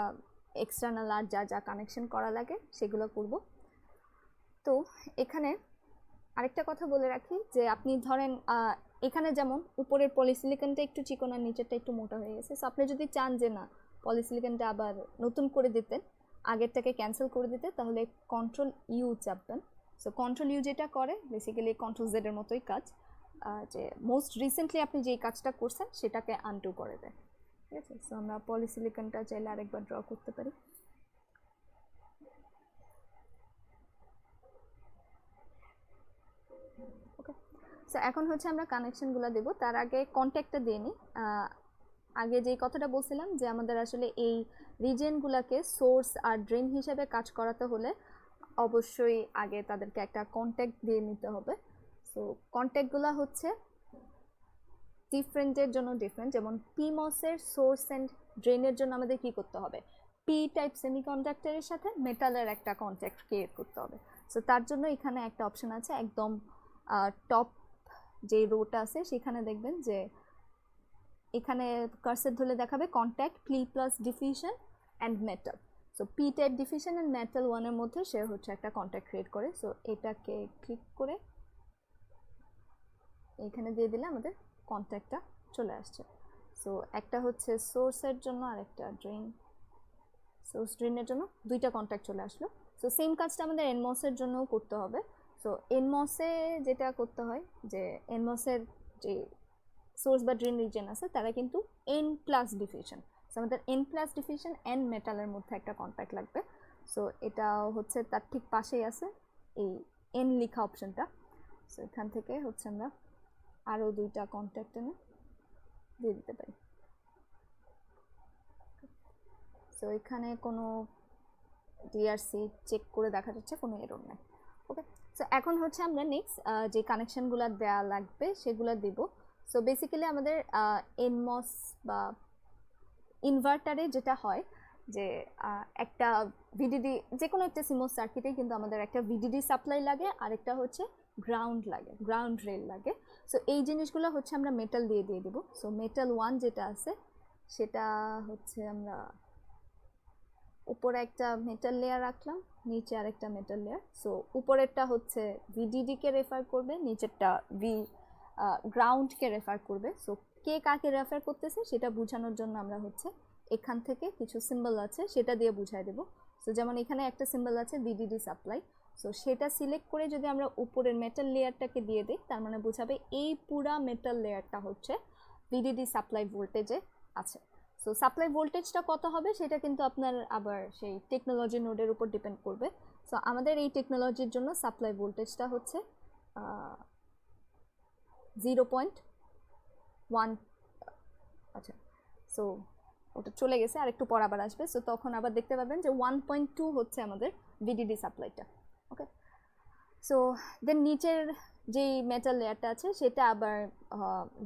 [SPEAKER 1] এক্সটার্নাল আর যা যা কানেকশন করা লাগে সেগুলো করব। তো এখানে আরেকটা কথা বলে রাখি যে আপনি ধরেন এখানে যেমন উপরের পলিসিলিকনটা একটু চিকন আর নিচেরটা একটু মোটা হয়ে গেছে, সো আপনি যদি চান যে না পলিসিলিকনটা আবার নতুন করে দিতেন, আগেরটাকে ক্যান্সেল করে দিতে, তাহলে কন্ট্রোল ইউ চাপবেন। সো কন্ট্রোল ইউ যেটা করে বেসিক্যালি কন্ট্রোল জেড এর মতোই কাজ, যে মোস্ট রিসেন্টলি আপনি যেই কাজটা করছেন সেটাকে আনডু করে দেয়, ঠিক আছে। সো আমরা পলিসিলিকনটা চাইলে আরেকবার ড্র করতে পারি। ওকে, সো এখন হচ্ছে আমরা কানেকশনগুলো দেব, তার আগে কন্ট্যাক্টটা দিয়ে নিই। আগে যেই কথাটা বলছিলাম যে আমাদের আসলে এই রিজনগুলোকে সোর্স আর ড্রেন হিসেবে কাজ করাতে হলে অবশ্যই আগে তাদেরকে একটা কন্ট্যাক্ট দিয়ে নিতে হবে। সো কন্ট্যাক্টগুলো হচ্ছে ডিফারেন্টের জন্য ডিফারেন্ট, যেমন পিমসের সোর্স অ্যান্ড ড্রেনের জন্য আমাদের কি করতে হবে, পি টাইপ সেমিকন্ডাক্টরের সাথে মেটালের একটা কন্ট্যাক্ট ক্রিয়েট করতে হবে। সো তার জন্য এখানে একটা অপশন আছে, একদম টপ যে রোটা আছে সেখানে দেখবেন যে এখানে কার্সর ধরলে দেখাবে contact P plus diffusion and metal. So P type diffusion and metal ওয়ানের মধ্যে সে হচ্ছে একটা কন্ট্যাক্ট ক্রিয়েট করে। সো এটাকে ক্লিক করে এখানে দিয়ে দিলে আমাদের কন্ট্যাক্টটা চলে আসছে। সো একটা হচ্ছে সোর্সের জন্য আর একটা ড্রেন, সোর্স ড্রেনের জন্য দুইটা কন্ট্যাক্ট চলে আসলো। সো সেম কাজটা আমাদের এনমসের জন্যও করতে হবে। সো এনমসে যেটা করতে হয় যে এনমসের যে সোর্স বা ড্রেন রিজন আছে তারা কিন্তু এন প্লাস ডিফিউশন, সো আমাদের এন প্লাস ডিফিউশন এন মেটালের মধ্যে একটা কন্ট্যাক্ট লাগবে। সো এটা হচ্ছে তার ঠিক পাশেই আছে এই এন লেখা অপশনটা। সো এখান থেকে হচ্ছে আমরা আরও দুইটা কন্ট্যাক্ট এনে দিয়ে দিতে পারি। সো এখানে কোনো ডিআরসি চেক করে দেখা যাচ্ছে কোনো এরর নেই। ওকে, সো এখন হচ্ছে আমরা নেক্সট যে কানেকশনগুলো দেওয়া লাগবে সেগুলো দেব। সো বেসিক্যালি আমাদের এনমস বা ইনভার্টারে যেটা হয় যে একটা ভিডিডি, যে কোনো একটা সিমোস সার্কিটে কিন্তু আমাদের একটা ভিডিডি সাপ্লাই লাগে আর একটা হচ্ছে গ্রাউন্ড লাগে, গ্রাউন্ড রেল লাগে। সো এই জিনিসগুলো হচ্ছে আমরা মেটাল দিয়ে দেবো। সো মেটাল 1 যেটা আছে সেটা হচ্ছে আমরা উপরে একটা মেটাল লেয়ার রাখলাম, নিচে আরেকটা মেটাল লেয়ার। সো উপরেরটা হচ্ছে ভিডিডিকে রেফার করবে, নিচেরটা গ্রাউন্ডকে রেফার করবে। সো কে কাকে রেফার করতেছে সেটা বোঝানোর জন্য আমরা হচ্ছে এখান থেকে কিছু সিম্বল আছে সেটা দিয়ে বুঝাই দেব। সো যেমন এখানে একটা সিম্বল আছে ভিডিডি সাপ্লাই, সো সেটা সিলেক্ট করে যদি আমরা উপরের মেটাল লেয়ারটাকে দিয়ে দিই, তার মানে বোঝাবে এই পুরা মেটাল লেয়ারটা হচ্ছে ভিডিডি সাপ্লাই ভোল্টেজে আছে। সো সাপ্লাই ভোল্টেজটা কত হবে সেটা কিন্তু আপনার আবার সেই টেকনোলজি নোডের উপর ডিপেন্ড করবে। সো আমাদের এই টেকনোলজির জন্য সাপ্লাই ভোল্টেজটা হচ্ছে 0.1। আচ্ছা, সো ওটা চলে গেছে, আর একটু পর আবার আসবে। সো তখন আবার দেখতে পাবেন যে 1.2 হচ্ছে আমাদের ভিডিডি সাপ্লাইটা। ওকে, সো দেন নিচের যেই মেটাল লেয়ারটা আছে সেটা আবার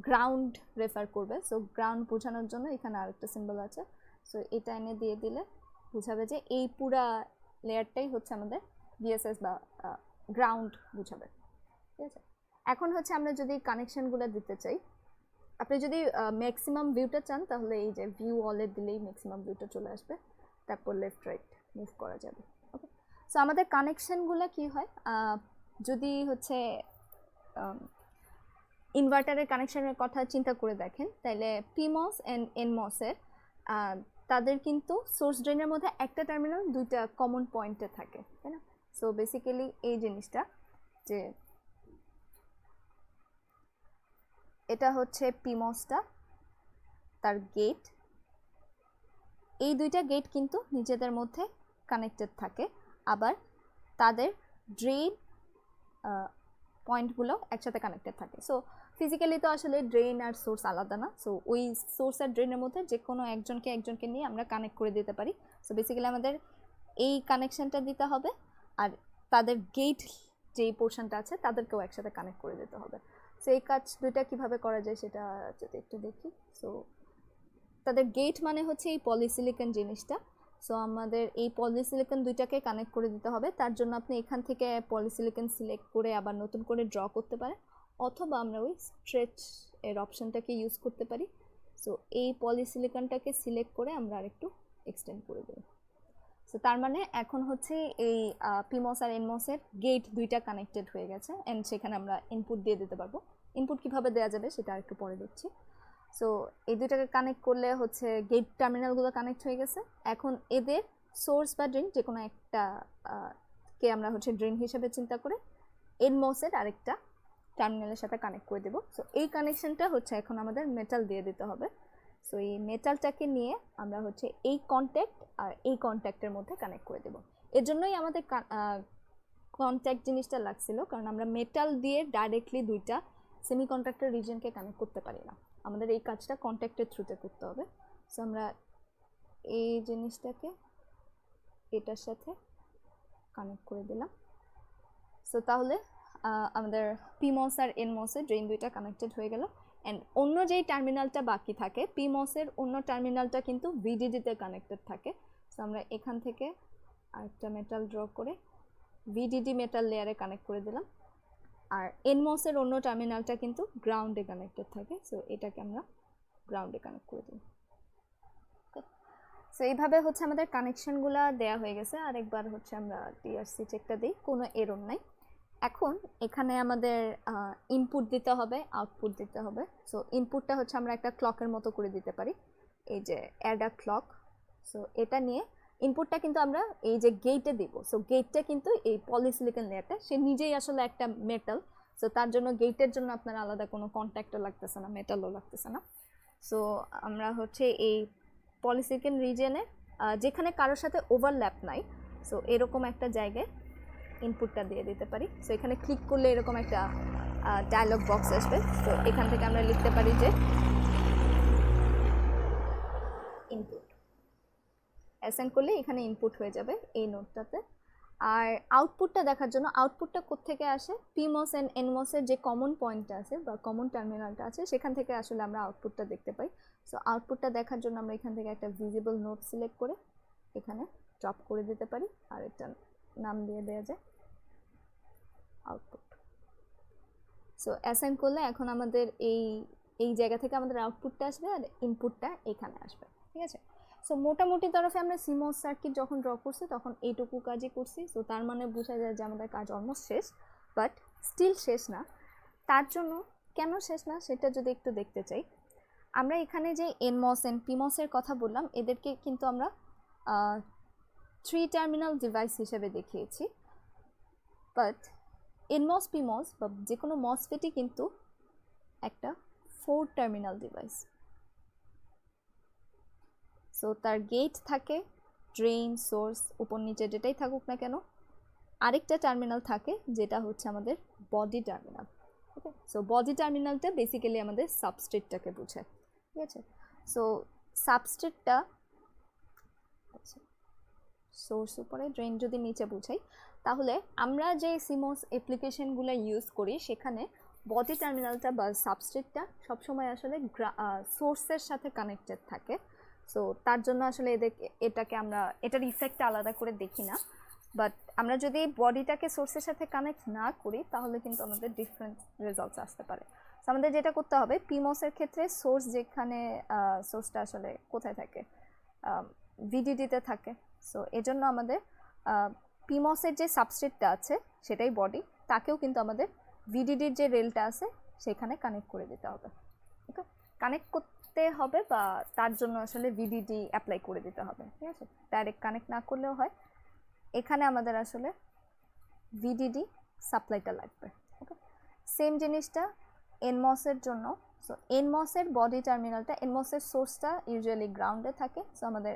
[SPEAKER 1] গ্রাউন্ড রেফার করবে। সো গ্রাউন্ড বোঝানোর জন্য এখানে আরেকটা সিম্বল আছে, সো এটা এনে দিয়ে দিলে বোঝাবে যে এই পুরা লেয়ারটাই হচ্ছে আমাদের ভিএসএস বা গ্রাউন্ড বোঝাবে। ঠিক আছে, এখন হচ্ছে আমরা যদি কানেকশনগুলো দিতে চাই, আপনি যদি ম্যাক্সিমাম ভিউটা চান তাহলে এই যে ভিউ অলে দিলেই ম্যাক্সিমাম ভিউটা চলে আসবে, তারপর লেফট রাইট মুভ করা যাবে। ওকে, সো আমাদের কানেকশনগুলো কি হয়, যদি হচ্ছে ইনভার্টারের কানেকশনের কথা চিন্তা করে দেখেন, তাহলে পিমস অ্যান্ড এনমসের তাদের কিন্তু সোর্স ড্রেনের মধ্যে একটা টার্মিনাল দুইটা কমন পয়েন্টে থাকে, তাই না? সো বেসিক্যালি এই জিনিসটা যে এটা হচ্ছে পিমসটা, তার গেট, এই দুইটা গেট কিন্তু নিজেদের মধ্যে কানেক্টেড থাকে, আবার তাদের ড্রেন পয়েন্টগুলো একসাথে কানেক্টেড থাকে। সো ফিজিক্যালি তো আসলে ড্রেন আর সোর্স আলাদা না, সো ওই সোর্স আর ড্রেনের মধ্যে যে কোনো একজনকে নিয়ে আমরা কানেক্ট করে দিতে পারি। সো বেসিক্যালি আমাদের এই কানেকশানটা দিতে হবে, আর তাদের গেট যেই পোর্শনটা আছে তাদেরকেও একসাথে কানেক্ট করে দিতে হবে। সো এই কাজ দুইটা কীভাবে করা যায় সেটা যদি একটু দেখি। সো তাদের গেট মানে হচ্ছে এই পলিসিলিকন জিনিসটা। সো আমাদের এই পলিসিলিকন দুইটাকে কানেক্ট করে দিতে হবে, তার জন্য আপনি এখান থেকে পলিসিলিকন সিলেক্ট করে আবার নতুন করে ড্র করতে পারেন, অথবা আমরা ওই স্ট্রেচ এর অপশানটাকে ইউজ করতে পারি। সো এই পলিসিলিকনটাকে সিলেক্ট করে আমরা আরেকটু এক্সটেন্ড করে দেব। সো তার মানে এখন হচ্ছে এই পিমস আর এনমসের গেট দুইটা কানেক্টেড হয়ে গেছে, অ্যান্ড সেখানে আমরা ইনপুট দিয়ে দিতে পারবো। ইনপুট কীভাবে দেওয়া যাবে সেটা আরেকটু পরে দেখছি। সো এই দুইটাকে কানেক্ট করলে হচ্ছে গেট টার্মিনালগুলো কানেক্ট হয়ে গেছে। এখন এদের সোর্স বা ড্রেন যে কোনো একটা কে আমরা হচ্ছে ড্রেন হিসেবে চিন্তা করে এনমসের আরেকটা টার্মিনালের সাথে কানেক্ট করে দেবো। সো এই কানেকশনটা হচ্ছে এখন আমাদের মেটাল দিয়ে দিতে হবে। সো এই মেটালটাকে নিয়ে আমরা হচ্ছে এই কন্ট্যাক্ট আর এই কন্ট্যাক্টের মধ্যে কানেক্ট করে দেবো। এর জন্যই আমাদের কন্ট্যাক্ট জিনিসটা লাগছিল, কারণ আমরা মেটাল দিয়ে ডাইরেক্টলি দুইটা সেমিকন্ডাক্টর রিজনকে কানেক্ট করতে পারি না, আমাদের এই কাজটা কন্ট্যাক্টের থ্রুতে করতে হবে। সো আমরা এই জিনিসটাকে এটার সাথে কানেক্ট করে দিলাম। সো তাহলে আমাদের পিমস আর এনমসের ড্রেন দুইটা কানেক্টেড হয়ে গেল, অ্যান্ড অন্য যেই টার্মিনালটা বাকি থাকে পিমসের অন্য টার্মিনালটা কিন্তু ভিডিডিতে কানেক্টেড থাকে। সো আমরা এখান থেকে আরেকটা মেটাল ড্র করে ভিডিডি মেটাল লেয়ারে কানেক্ট করে দিলাম, আর এনমসের অন্য টার্মিনালটা কিন্তু গ্রাউন্ডে কানেক্টেড থাকে। সো এটাকে আমরা গ্রাউন্ডে কানেক্ট করে দিই। সো এইভাবে হচ্ছে আমাদের কানেকশনগুলো দেয়া হয়ে গেছে। আরেকবার হচ্ছে আমরা টিআরসি চেকটা দিই, কোনো এরর নাই। এখন এখানে আমাদের ইনপুট দিতে হবে, আউটপুট দিতে হবে। সো ইনপুটটা হচ্ছে আমরা একটা ক্লকের মতো করে দিতে পারি, এই যে অ্যাড আ ক্লক। সো এটা নিয়ে ইনপুটটা কিন্তু আমরা এই যে গেটে দিব। সো গেটটা কিন্তু এই পলিসিলিকন লেয়ারটা সে নিজেই আসলে একটা মেটাল, সো তার জন্য গেটের জন্য আপনার আলাদা কোনো কন্ট্যাক্টও লাগতেছে না, মেটালও লাগতেছে না। সো আমরা হচ্ছে এই পলিসিলিকন রিজনে যেখানে কারোর সাথে ওভারল্যাপ নাই, সো এরকম একটা জায়গায় ইনপুটটা দিয়ে দিতে পারি। সো এখানে ক্লিক করলে এরকম একটা ডায়লগ বক্স আসবে। তো এখান থেকে আমরা লিখতে পারি যে ইনপুট, অ্যাসাইন করলে এখানে ইনপুট হয়ে যাবে এই নোটটাতে। আর আউটপুটটা দেখার জন্য আউটপুটটা কোত্থেকে আসে, পিমস অ্যান্ড এনমসের যে কমন পয়েন্টটা আছে বা কমন টার্মিনালটা আছে সেখান থেকে আসলে আমরা আউটপুটটা দেখতে পাই। সো আউটপুটটা দেখার জন্য আমরা এখান থেকে একটা ভিজিবল নোট সিলেক্ট করে এখানে ড্রপ করে দিতে পারি, আর একটা নাম দিয়ে দেওয়া যায় আউটপুট। সো অ্যাসাইন করলে এখন আমাদের এই জায়গা থেকে আমাদের আউটপুটটা আসবে আর ইনপুটটা এখানে আসবে। ঠিক আছে, সো মোটামুটি তরফে আমরা সিমস সার্কিট যখন ড্র করছি তখন এইটুকু কাজই করছি। সো তার মানে বোঝা যায় যে আমাদের কাজ অলমোস্ট শেষ, বাট স্টিল শেষ না। তার জন্য কেন শেষ না সেটা যদি একটু দেখতে চাই, আমরা এখানে যে এনমস এন্ড পিমসের কথা বললাম এদেরকে কিন্তু আমরা 3 টার্মিনাল ডিভাইস হিসেবে দেখিয়েছি, বাট এনমস পিমস বা যে কোনো মসফেটই কিন্তু একটা 4 টার্মিনাল ডিভাইস। সো তার গেট থাকে, ড্রেন, সোর্স, উপর নিচে যেটাই থাকুক না কেন, আরেকটা টার্মিনাল থাকে যেটা হচ্ছে আমাদের বডি টার্মিনাল। ওকে, সো বডি টার্মিনালটা বেসিক্যালি আমাদের সাবস্ট্রেটটাকে বোঝায়, ঠিক আছে। সো সাবস্ট্রেটটা সোর্স উপরে, ড্রেন যদি নিচে বুঝাই, তাহলে আমরা যে সিমস অ্যাপ্লিকেশনগুলো ইউজ করি সেখানে বডি টার্মিনালটা বা সাবস্ট্রেটটা সবসময় আসলে সোর্সের সাথে কানেক্টেড থাকে। সো তার জন্য আসলে এটাকে আমরা এটার ইফেক্টটা আলাদা করে দেখি না, বাট আমরা যদি বডিটাকে সোর্সের সাথে কানেক্ট না করি তাহলে কিন্তু আমাদের ডিফারেন্ট রেজাল্টস আসতে পারে। সো আমাদের যেটা করতে হবে, পিমসের ক্ষেত্রে সোর্স যেখানে সোর্সটা আসলে কোথায় থাকে, ভিডিডিতে থাকে। সো এজন্য আমাদের পিমসের যে সাবস্ট্রেটটা আছে সেটাই বডি, তাকেও কিন্তু আমাদের ভিডিডির যে রেলটা আছে সেখানে কানেক্ট করে দিতে হবে। ওকে, কানেক্ট করতে হবে বা তার জন্য আসলে ভিডিডি অ্যাপ্লাই করে দিতে হবে, ঠিক আছে। ডাইরেক্ট কানেক্ট না করলেও হয়, এখানে আমাদের আসলে ভিডিডি সাপ্লাইটা লাগবে। ওকে, সেম জিনিসটা এনমসের জন্য। সো এনমসের বডি টার্মিনালটা, এনমসের সোর্সটা ইউজুয়ালি গ্রাউন্ডে থাকে। সো আমাদের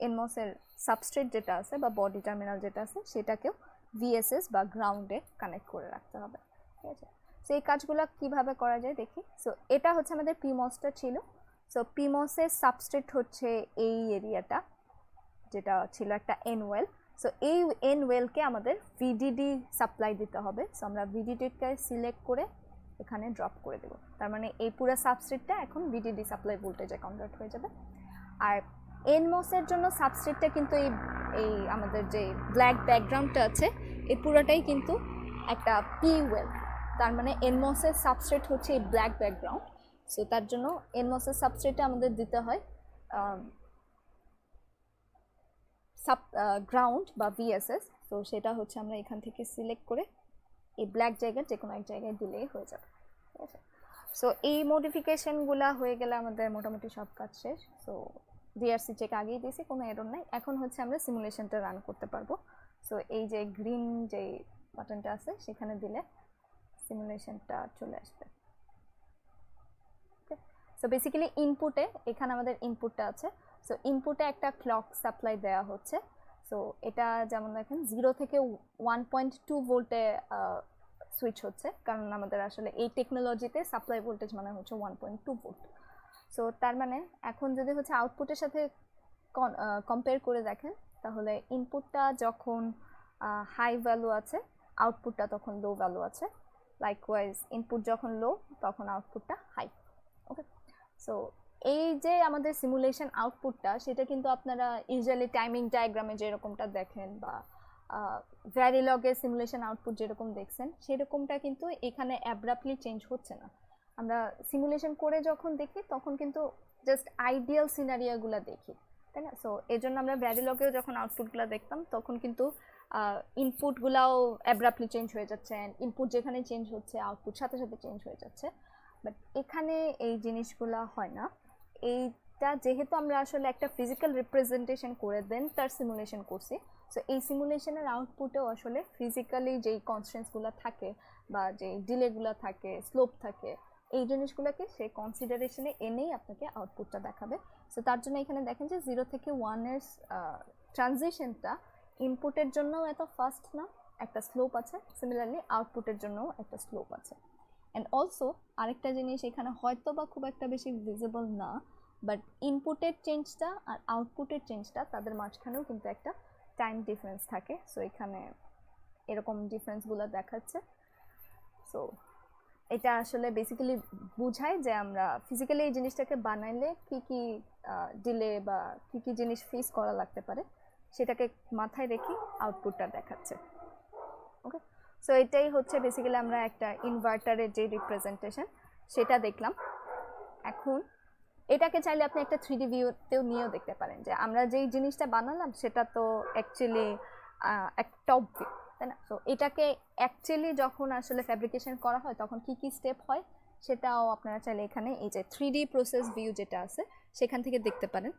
[SPEAKER 1] এনমসের সাবস্ট্রেট যেটা আছে বা বডি টার্মিনাল যেটা আছে সেটাকেও ভিএসএস বা গ্রাউন্ডে কানেক্ট করে রাখতে হবে, ঠিক আছে। সো এই কাজগুলো কীভাবে করা যায় দেখি। সো এটা হচ্ছে আমাদের পিমসটা ছিল। সো পিমসের সাবস্ট্রেট হচ্ছে এই এরিয়াটা, যেটা ছিল একটা এন ওয়েল। সো এই এন ওয়েলকে আমাদের ভিডিডি সাপ্লাই দিতে হবে। সো আমরা ভিডিডিকে সিলেক্ট করে এখানে ড্রপ করে দেব, তার মানে এই পুরো সাবস্ট্রেটটা এখন ভিডিডি সাপ্লাই ভোল্টেজে কনভার্ট হয়ে যাবে। আর এনমসের জন্য সাবস্ট্রেটটা কিন্তু এই আমাদের যে ব্ল্যাক ব্যাকগ্রাউন্ডটা আছে এই পুরোটাই কিন্তু একটা পি ওয়েল, তার মানে এনমসের সাবস্ট্রেট হচ্ছে এই ব্ল্যাক ব্যাকগ্রাউন্ড। সো তার জন্য এনমসের সাবস্ট্রেটে আমাদের দিতে হয় গ্রাউন্ড বা ভিএসএস। তো সেটা হচ্ছে আমরা এখান থেকে সিলেক্ট করে এই ব্ল্যাক জায়গার যে কোনো এক জায়গায় দিলেই হয়ে যাবে, ঠিক আছে। সো এই মডিফিকেশনগুলো হয়ে গেলে আমাদের মোটামুটি সব কাজ শেষ। সো ডিআরসি চেক আগেই দিয়েছি, কোনো এরর নাই। এখন হচ্ছে আমরা সিমুলেশনটা রান করতে পারবো। সো এই যে গ্রিন যে বাটনটা আছে সেখানে দিলে সিমুলেশনটা চলে আসবে। ওকে, সো বেসিক্যালি ইনপুটে, এখানে আমাদের ইনপুটটা আছে। সো ইনপুটে একটা ক্লক সাপ্লাই দেওয়া হচ্ছে। সো এটা যেমন দেখেন 0 থেকে 1.2 ভোল্টে সুইচ হচ্ছে, কারণ আমাদের আসলে এই টেকনোলজিতে সাপ্লাই ভোল্টেজ মানে হচ্ছে 1.2 ভোল্ট। সো তার মানে এখন যদি হচ্ছে আউটপুটের সাথে কম্পেয়ার করে দেখেন, তাহলে ইনপুটটা যখন হাই ভ্যালু আছে আউটপুটটা তখন লো ভ্যালু আছে, লাইকওয়াইজ ইনপুট যখন লো তখন আউটপুটটা হাই। ওকে, সো এই যে আমাদের সিমুলেশন আউটপুটটা সেটা কিন্তু আপনারা ইউজুয়ালি টাইমিং ডায়াগ্রামে যেরকমটা দেখেন বা ভ্যারিলগের সিমুলেশন আউটপুট যেরকম দেখছেন সেরকমটা কিন্তু এখানে অ্যাব্রাপ্টলি চেঞ্জ হচ্ছে না। আমরা সিমুলেশন করে যখন দেখি তখন কিন্তু জাস্ট আইডিয়াল সিনারিয়াগুলো দেখি, তাই না। সো এই জন্য আমরা ভ্যারিলগেও যখন আউটপুটগুলো দেখতাম তখন কিন্তু ইনপুটগুলাও অ্যাব্রাপ্টলি চেঞ্জ হয়ে যাচ্ছে, ইনপুট যেখানে চেঞ্জ হচ্ছে আউটপুট সাথে সাথে চেঞ্জ হয়ে যাচ্ছে। বাট এখানে এই জিনিসগুলো হয় না। এইটা যেহেতু আমরা আসলে একটা ফিজিক্যাল রিপ্রেজেন্টেশন করে দেন তার সিমুলেশন করছি, সো এই সিমুলেশনের আউটপুটেও আসলে ফিজিক্যালি যেই কনস্ট্যান্টসগুলো থাকে বা যে ডিলেগুলো থাকে, স্লোপ থাকে, এই জিনিসগুলোকে সে কনসিডারেশনে এনেই আপনাকে আউটপুটটা দেখাবে। সো তার জন্য এখানে দেখেন যে 0 থেকে 1-এর ট্রানজিশনটা ইনপুটের জন্যও এত ফাস্ট না, একটা স্লোপ আছে। সিমিলারলি আউটপুটের জন্যও একটা স্লোপ আছে। অ্যান্ড অলসো আরেকটা জিনিস এখানে হয়তো বা খুব একটা বেশি ভিজিবল না, বাট ইনপুটের চেঞ্জটা আর আউটপুটের চেঞ্জটা তাদের মাঝখানেও কিন্তু একটা টাইম ডিফারেন্স থাকে। সো এখানে এরকম ডিফারেন্সগুলো দেখাচ্ছে। সো এটা আসলে বেসিক্যালি বোঝায় যে আমরা ফিজিক্যালি এই জিনিসটাকে বানাইলে কী কী ডিলে বা কী কী জিনিস ফেস করা লাগতে পারে সেটাকে মাথায় রেখে আউটপুটটা দেখাচ্ছে। ওকে, সো এটাই হচ্ছে বেসিক্যালি আমরা একটা ইনভার্টারের যে রিপ্রেজেন্টেশন সেটা দেখলাম। এখন এটাকে চাইলে আপনি একটা 3D ভিউতেও নিয়েও দেখতে পারেন যে আমরা যেই জিনিসটা বানালাম সেটা তো অ্যাকচুয়ালি একটা টপ ভিউ, তাই না? তো এটাকে অ্যাকচুয়ালি যখন আসলে ফ্যাব্রিকেশন করা হয় তখন কি কি স্টেপ হয় সেটাও আপনারা চাইলে এখানে এই যে 3D প্রসেস ভিউ যেটা আছে সেখান থেকে দেখতে পারেন।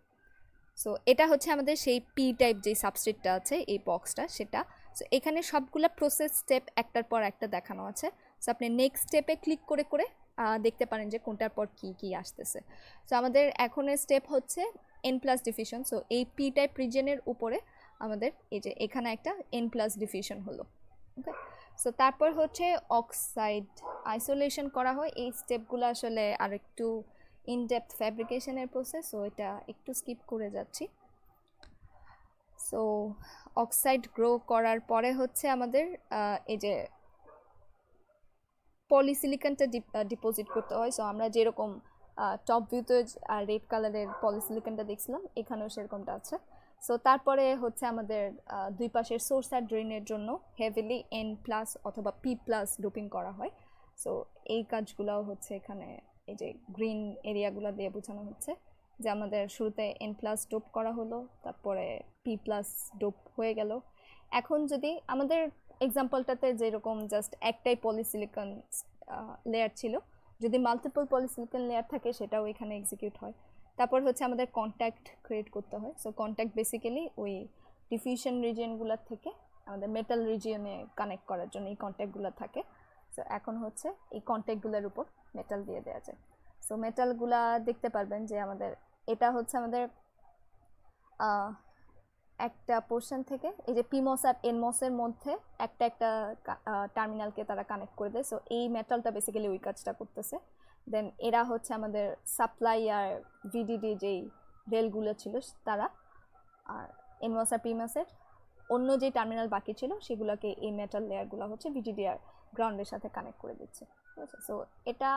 [SPEAKER 1] সো এটা হচ্ছে আমাদের সেই পি টাইপ যে সাবস্ট্রেটটা আছে এই বক্সটা সেটা। সো এখানে সবগুলা প্রসেস স্টেপ একটার পর একটা দেখানো আছে। সো আপনি নেক্সট স্টেপে ক্লিক করে করে দেখতে পারেন যে কোনটার পর কি কি আসতেছে। সো আমাদের এখনের স্টেপ হচ্ছে এন প্লাস ডিফিউশন। সো এই পি টাইপ রিজনের উপরে আমাদের এই যে এখানে একটা এন প্লাস ডিফিউশন হলো। ওকে, সো তারপর হচ্ছে অক্সাইড আইসোলেশন করা হয়। এই স্টেপগুলো আসলে আর একটু ইনডেপথ ফ্যাব্রিকেশনের প্রসেস, সো এটা একটু স্কিপ করে যাচ্ছি। সো অক্সাইড গ্রো করার পরে হচ্ছে আমাদের এই যে পলিসিলিকনটা ডিপোজিট করতে হয়। সো আমরা যেরকম টপ ভিউতে রেড কালারের পলিসিলিকনটা দেখছিলাম এখানেও সেরকমটা আছে। সো তারপরে হচ্ছে আমাদের দুই পাশের সোর্স আর ড্রেনের জন্য হেভিলি এন প্লাস অথবা পি প্লাস ডোপিং করা হয়। সো এই কাজগুলোও হচ্ছে এখানে এই যে গ্রিন এরিয়াগুলো দিয়ে বোঝানো হচ্ছে যে আমাদের শুরুতে এন প্লাস ডোপ করা হলো, তারপরে পি প্লাস ডোপ হয়ে গেল। এখন যদি আমাদের এক্সাম্পলটাতে যেরকম জাস্ট একটাই পলিসিলিকন লেয়ার ছিল, যদি মাল্টিপল পলিসিলিকন লেয়ার থাকে সেটাও এখানে এক্সিকিউট হয়। তারপর হচ্ছে আমাদের কন্ট্যাক্ট ক্রিয়েট করতে হয়। সো কন্ট্যাক্ট বেসিক্যালি ওই ডিফিউশন রিজিয়নগুলোর থেকে আমাদের মেটাল রিজিয়নে কানেক্ট করার জন্য এই কন্ট্যাক্টগুলো থাকে। সো এখন হচ্ছে এই কন্ট্যাক্টগুলোর উপর মেটাল দিয়ে দেওয়া যায়। সো মেটালগুলা দেখতে পারবেন যে আমাদের এটা হচ্ছে আমাদের একটা পোর্শন থেকে এই যে পিমস আর এনমসের মধ্যে একটা একটা টার্মিনালকে তারা কানেক্ট করে দেয়। সো এই মেটালটা বেসিক্যালি ওই কাজটা করতেছে। দেন এরা হচ্ছে আমাদের সাপ্লাই আর ভিডিডি যেই রেলগুলো ছিল তারা, আর এনমস আর পিমসের অন্য যে টার্মিনাল বাকি ছিল সেগুলোকে এই মেটাল লেয়ারগুলো হচ্ছে ভিডিডি আর গ্রাউন্ডের সাথে কানেক্ট করে দিচ্ছে। ঠিক আছে, সো এটা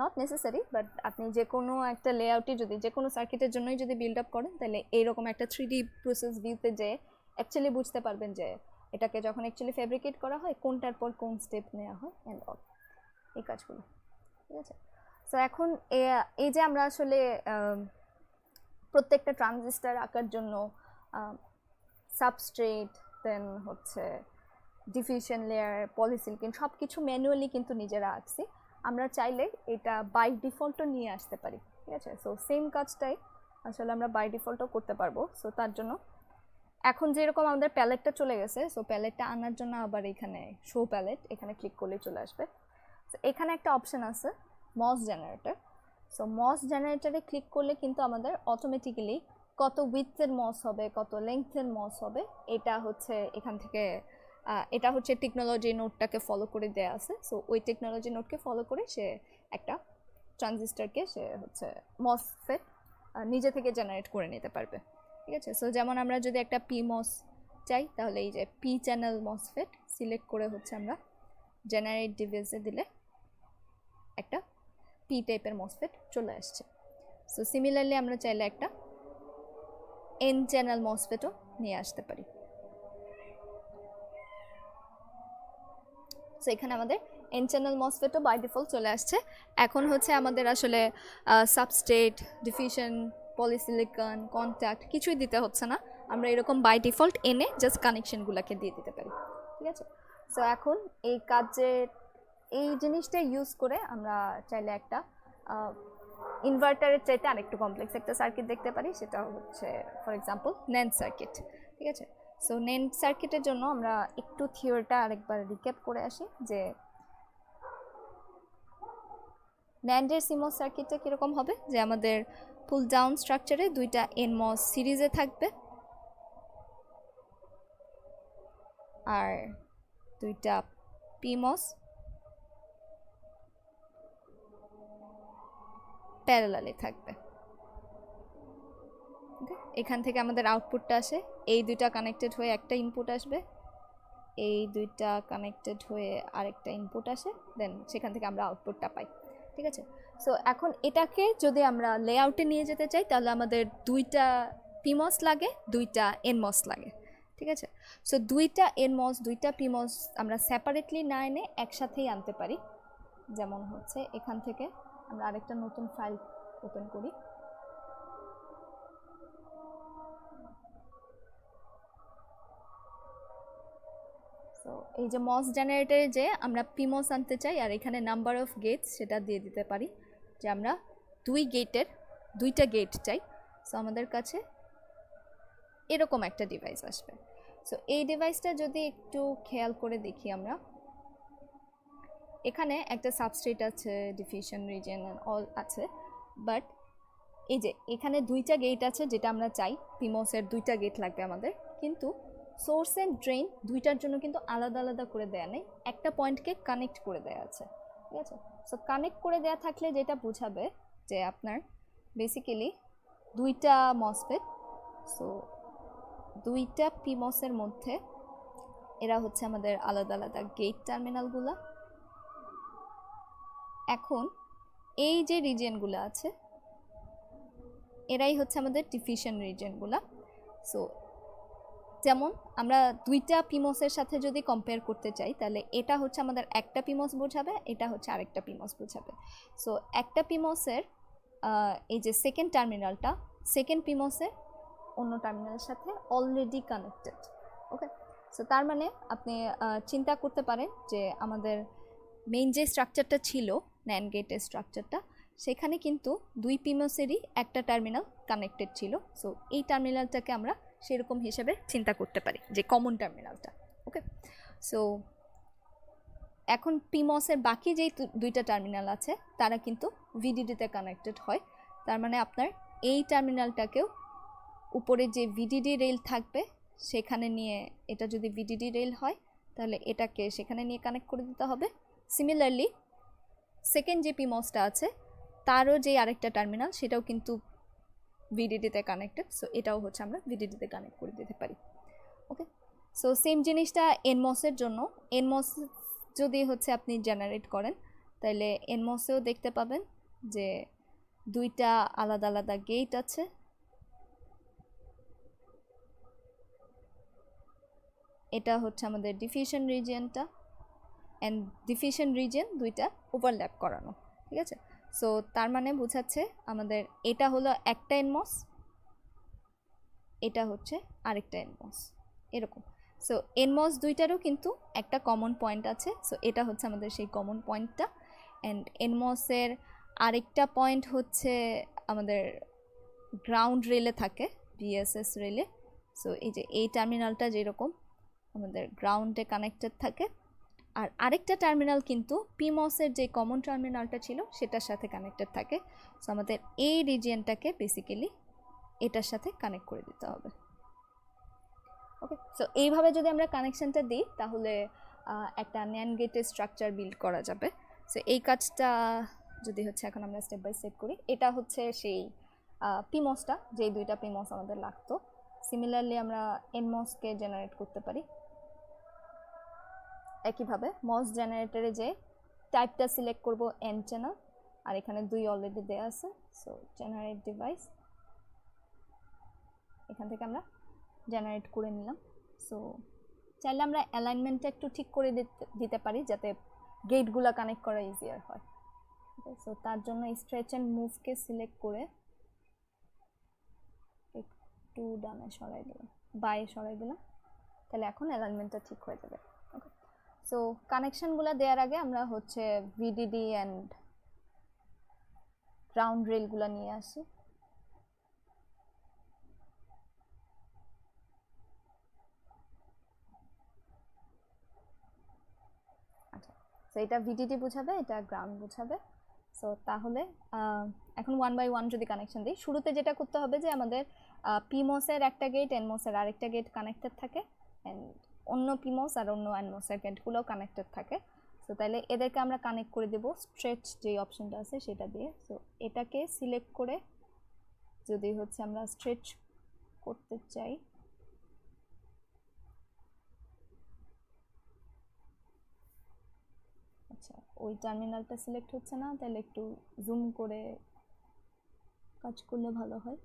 [SPEAKER 1] নট নেসেসারি, বাট আপনি যে কোনো একটা লেআউটে যদি যে কোনো সার্কিটের জন্যই যদি বিল্ড আপ করেন তাহলে এইরকম একটা 3D প্রসেস ভিউতে যে অ্যাকচুয়ালি বুঝতে পারবেন যে এটাকে যখন অ্যাকচুয়ালি ফ্যাব্রিকেট করা হয় কোনটার পর কোন স্টেপ নেওয়া হয় অ্যান্ড অল এই কাজগুলো। ঠিক আছে, সো এখন এই যে আমরা আসলে প্রত্যেকটা ট্রানজিস্টার আঁকার জন্য সাবস্ট্রেট দেন হচ্ছে ডিফিউশন লেয়ার পলিসিলিকন সব কিছু ম্যানুয়ালি কিন্তু নিজেরা আঁকছি। আমরা চাইলে এটা বাই ডিফল্টও নিয়ে আসতে পারি। ঠিক আছে, সো সেম কাজটাই আসলে আমরা বাই ডিফল্টও করতে পারবো। সো তার জন্য এখন যেরকম আমাদের প্যালেটটা চলে গেছে, সো প্যালেটটা আনার জন্য আবার এখানে শো প্যালেট এখানে ক্লিক করলেই চলে আসবে। সো এখানে একটা অপশান আছে মস জেনারেটর। সো মস জেনারেটরে ক্লিক করলে কিন্তু আমাদের অটোমেটিক্যালি কত উইথের মস হবে কত লেংথের মস হবে এটা হচ্ছে এখান থেকে এটা হচ্ছে টেকনোলজি নোটটাকে ফলো করে দেয়া আছে। সো ওই টেকনোলজি নোটকে ফলো করে সে একটা ট্রানজিস্টারকে সে হচ্ছে মসফেট নিজে থেকে জেনারেট করে নিতে পারবে। ঠিক আছে, সো যেমন আমরা যদি একটা পি মস চাই তাহলে এই যে পি চ্যানেল মসফেট সিলেক্ট করে হচ্ছে আমরা জেনারেট ডিভাইসে দিলে একটা পি টাইপের মসফেট চলে আসছে। সো সিমিলারলি আমরা চাইলে একটা এন চ্যানেল মসফেটও নিয়ে আসতে পারি। সো এখানে আমাদের এন চ্যানেল মসফেটও বাই ডিফল্ট চলে আসছে। এখন হচ্ছে আমাদের আসলে সাবস্ট্রেট ডিফিউশন পলিসিলিকন কন্ট্যাক্ট কিছুই দিতে হচ্ছে না, আমরা এরকম বাই ডিফল্ট এনে জাস্ট কানেকশনগুলোকে দিয়ে দিতে পারি। ঠিক আছে, সো এখন এই কাজের এই জিনিসটা ইউজ করে আমরা চাইলে একটা ইনভার্টারের চাইতে আরেকটু কমপ্লেক্স একটা সার্কিট দেখতে পারি, সেটা হচ্ছে ফর এক্সাম্পল NAND সার্কিট। ঠিক আছে, সো NAND সার্কিটের জন্য আমরা একটু থিওরিটা আরেকবার রিক্যাপ করে আসি যে NAND-এর CMOS সার্কিটটা কীরকম হবে, যে আমাদের পুল ডাউন স্ট্রাকচারে দুইটা NMOS সিরিজে থাকবে আর দুইটা PMOS প্যারালালে থাকবে। এখান থেকে আমাদের আউটপুটটা আসে, এই দুইটা কানেক্টেড হয়ে একটা ইনপুট আসবে, এই দুইটা কানেক্টেড হয়ে আরেকটা ইনপুট আসে, দেন সেখান থেকে আমরা আউটপুটটা পাই। ঠিক আছে, সো এখন এটাকে যদি আমরা লেআউটে নিয়ে যেতে চাই তাহলে আমাদের দুইটা পিমস লাগে দুইটা এনমস লাগে। ঠিক আছে, সো দুইটা এনমস দুইটা পিমস আমরা সেপারেটলি না এনে একসাথেই আনতে পারি। যেমন হচ্ছে এখান থেকে আমরা আরেকটা নতুন ফাইল ওপেন করি, এই যে মস জেনারেটরে যে আমরা পিমস আনতে চাই আর এখানে নাম্বার অফ গেটস সেটা দিয়ে দিতে পারি যে আমরা দুইটা গেট চাই। সো আমাদের কাছে এরকম একটা ডিভাইস আসবে। সো এই ডিভাইসটা যদি একটু খেয়াল করে দেখি আমরা, এখানে একটা সাবস্ট্রেট আছে, ডিফিউশন রিজিয়ন অল আছে, বাট এই যে এখানে দুইটা গেট আছে যেটা আমরা চাই, পিমসের দুইটা গেট লাগবে আমাদের, কিন্তু সোর্স অ্যান্ড ড্রেন দুইটার জন্য কিন্তু আলাদা আলাদা করে দেয়া নেই, একটা পয়েন্টকে কানেক্ট করে দেয়া আছে, ঠিক আছে। সো কানেক্ট করে দেয়া থাকলে যেটা বোঝাবে যে আপনার বেসিক্যালি দুইটা মসফেট, সো দুইটা পিমসের মধ্যে এরা হচ্ছে আমাদের আলাদা আলাদা গেট টার্মিনালগুলো। এখন এই যে রিজিয়নগুলো আছে এরাই হচ্ছে আমাদের ডিফিউশন রিজিয়নগুলো। সো যেমন আমরা দুইটা পিমসের সাথে যদি কম্পেয়ার করতে চাই তাহলে এটা হচ্ছে আমাদের একটা পিমস বোঝাবে, এটা হচ্ছে আরেকটা পিমস বোঝাবে। সো একটা পিমসের এই যে সেকেন্ড টার্মিনালটা সেকেন্ড পিমসের অন্য টার্মিনালের সাথে অলরেডি কানেক্টেড, ওকে। সো তার মানে আপনি চিন্তা করতে পারেন যে আমাদের মেইন যে স্ট্রাকচারটা ছিল ন্যান্ড গেটের স্ট্রাকচারটা, সেখানে কিন্তু দুই পিমসেরই একটা টার্মিনাল কানেক্টেড ছিল। সো এই টার্মিনালটাকে আমরা সেরকম হিসেবে চিন্তা করতে পারি যে কমন টার্মিনালটা, ওকে। সো এখন পিমসের বাকি যেই দুইটা টার্মিনাল আছে তারা কিন্তু ভিডিডিতে কানেক্টেড হয়। তার মানে আপনার এই টার্মিনালটাকেও উপরে যে ভিডিডি রেল থাকবে সেখানে নিয়ে, এটা যদি ভিডিডি রেল হয় তাহলে এটাকে সেখানে নিয়ে কানেক্ট করে দিতে হবে। সিমিলারলি সেকেন্ড যে পিমসটা আছে তারও যে আরেকটা টার্মিনাল সেটাও কিন্তু ভিডিডিতে কানেক্টেড, সো এটাও হচ্ছে আমরা ভিডিডিতে কানেক্ট করে দিতে পারি, ওকে। সো সেম জিনিসটা এনমসের জন্য, এনমস যদি হচ্ছে আপনি জেনারেট করেন তাহলে এনমসেও দেখতে পাবেন যে দুইটা আলাদা আলাদা গেট আছে, এটা হচ্ছে আমাদের ডিফিউশন রিজিয়নটা, অ্যান্ড ডিফিউশন রিজিয়ন দুইটা ওভারল্যাপ করানো, ঠিক আছে। সো তার মানে বোঝাচ্ছে আমাদের এটা হলো একটা এনমস, এটা হচ্ছে আরেকটা এনমস, এরকম। সো এনমস দুইটারও কিন্তু একটা কমন পয়েন্ট আছে, সো এটা হচ্ছে আমাদের সেই কমন পয়েন্টটা। অ্যান্ড এনমসের আরেকটা পয়েন্ট হচ্ছে আমাদের গ্রাউন্ড রেলে থাকে, বিএসএস রেলে। সো এই যে এই টার্মিনালটা যেরকম আমাদের গ্রাউন্ডে কানেক্টেড থাকে, আর আরেকটা টার্মিনাল কিন্তু পিমসের যে কমন টার্মিনালটা ছিল সেটার সাথে কানেক্টেড থাকে। সো আমাদের এই রিজিয়নটাকে বেসিক্যালি এটার সাথে কানেক্ট করে দিতে হবে, ওকে। সো এইভাবে যদি আমরা কানেকশনটা দিই তাহলে একটা ন্যান্ড গেটের স্ট্রাকচার বিল্ড করা যাবে। সো এই কাজটা যদি হচ্ছে এখন আমরা স্টেপ বাই স্টেপ করি, এটা হচ্ছে সেই পিমসটা, যেই দুইটা পিমস আমাদের লাগতো। সিমিলারলি আমরা এনমসকে জেনারেট করতে পারি একইভাবে। মস জেনারেটরে যে টাইপটা সিলেক্ট করব এন চ্যানেল, আর এখানে দুই অলরেডি দেওয়া আছে। সো জেনারেট ডিভাইস, এখান থেকে আমরা জেনারেট করে নিলাম। সো চাইলে আমরা অ্যালাইনমেন্টটা একটু ঠিক করে দিতে পারি যাতে গেটগুলো কানেক্ট করা ইজিয়ার হয়। সো তার জন্য স্ট্রেচ অ্যান্ড মুভকে সিলেক্ট করে একটু ডানে সরাই দিলাম, বায়ে সরাই দিলাম, তাহলে এখন অ্যালাইনমেন্টটা ঠিক হয়ে যাবে, ওকে। সো কানেকশনগুলো দেওয়ার আগে আমরা হচ্ছে ভিডিডি অ্যান্ড গ্রাউন্ড রেলগুলো নিয়ে আসি। আচ্ছা, সো এটা ভিডিডি বোঝাবে, এটা গ্রাউন্ড বোঝাবে। সো তাহলে এখন ওয়ান বাই ওয়ান যদি কানেকশন দিই, শুরুতে যেটা করতে হবে যে আমাদের পিমসের একটা গেট, এনমসের আরেকটা গেট কানেক্টেড থাকে, অ্যান্ড অন্য পিমস আর অন্য এনমসের গেটগুলোও কানেক্টেড থাকে। সো তাহলে এদেরকে আমরা কানেক্ট করে দেবো স্ট্রেচ যে অপশনটা আছে সেটা দিয়ে। সো এটাকে সিলেক্ট করে যদি হচ্ছে আমরা স্ট্রেচ করতে চাই, আচ্ছা ওই টার্মিনালটা সিলেক্ট হচ্ছে না, তাহলে একটু জুম করে কাজ করলে ভালো হয়।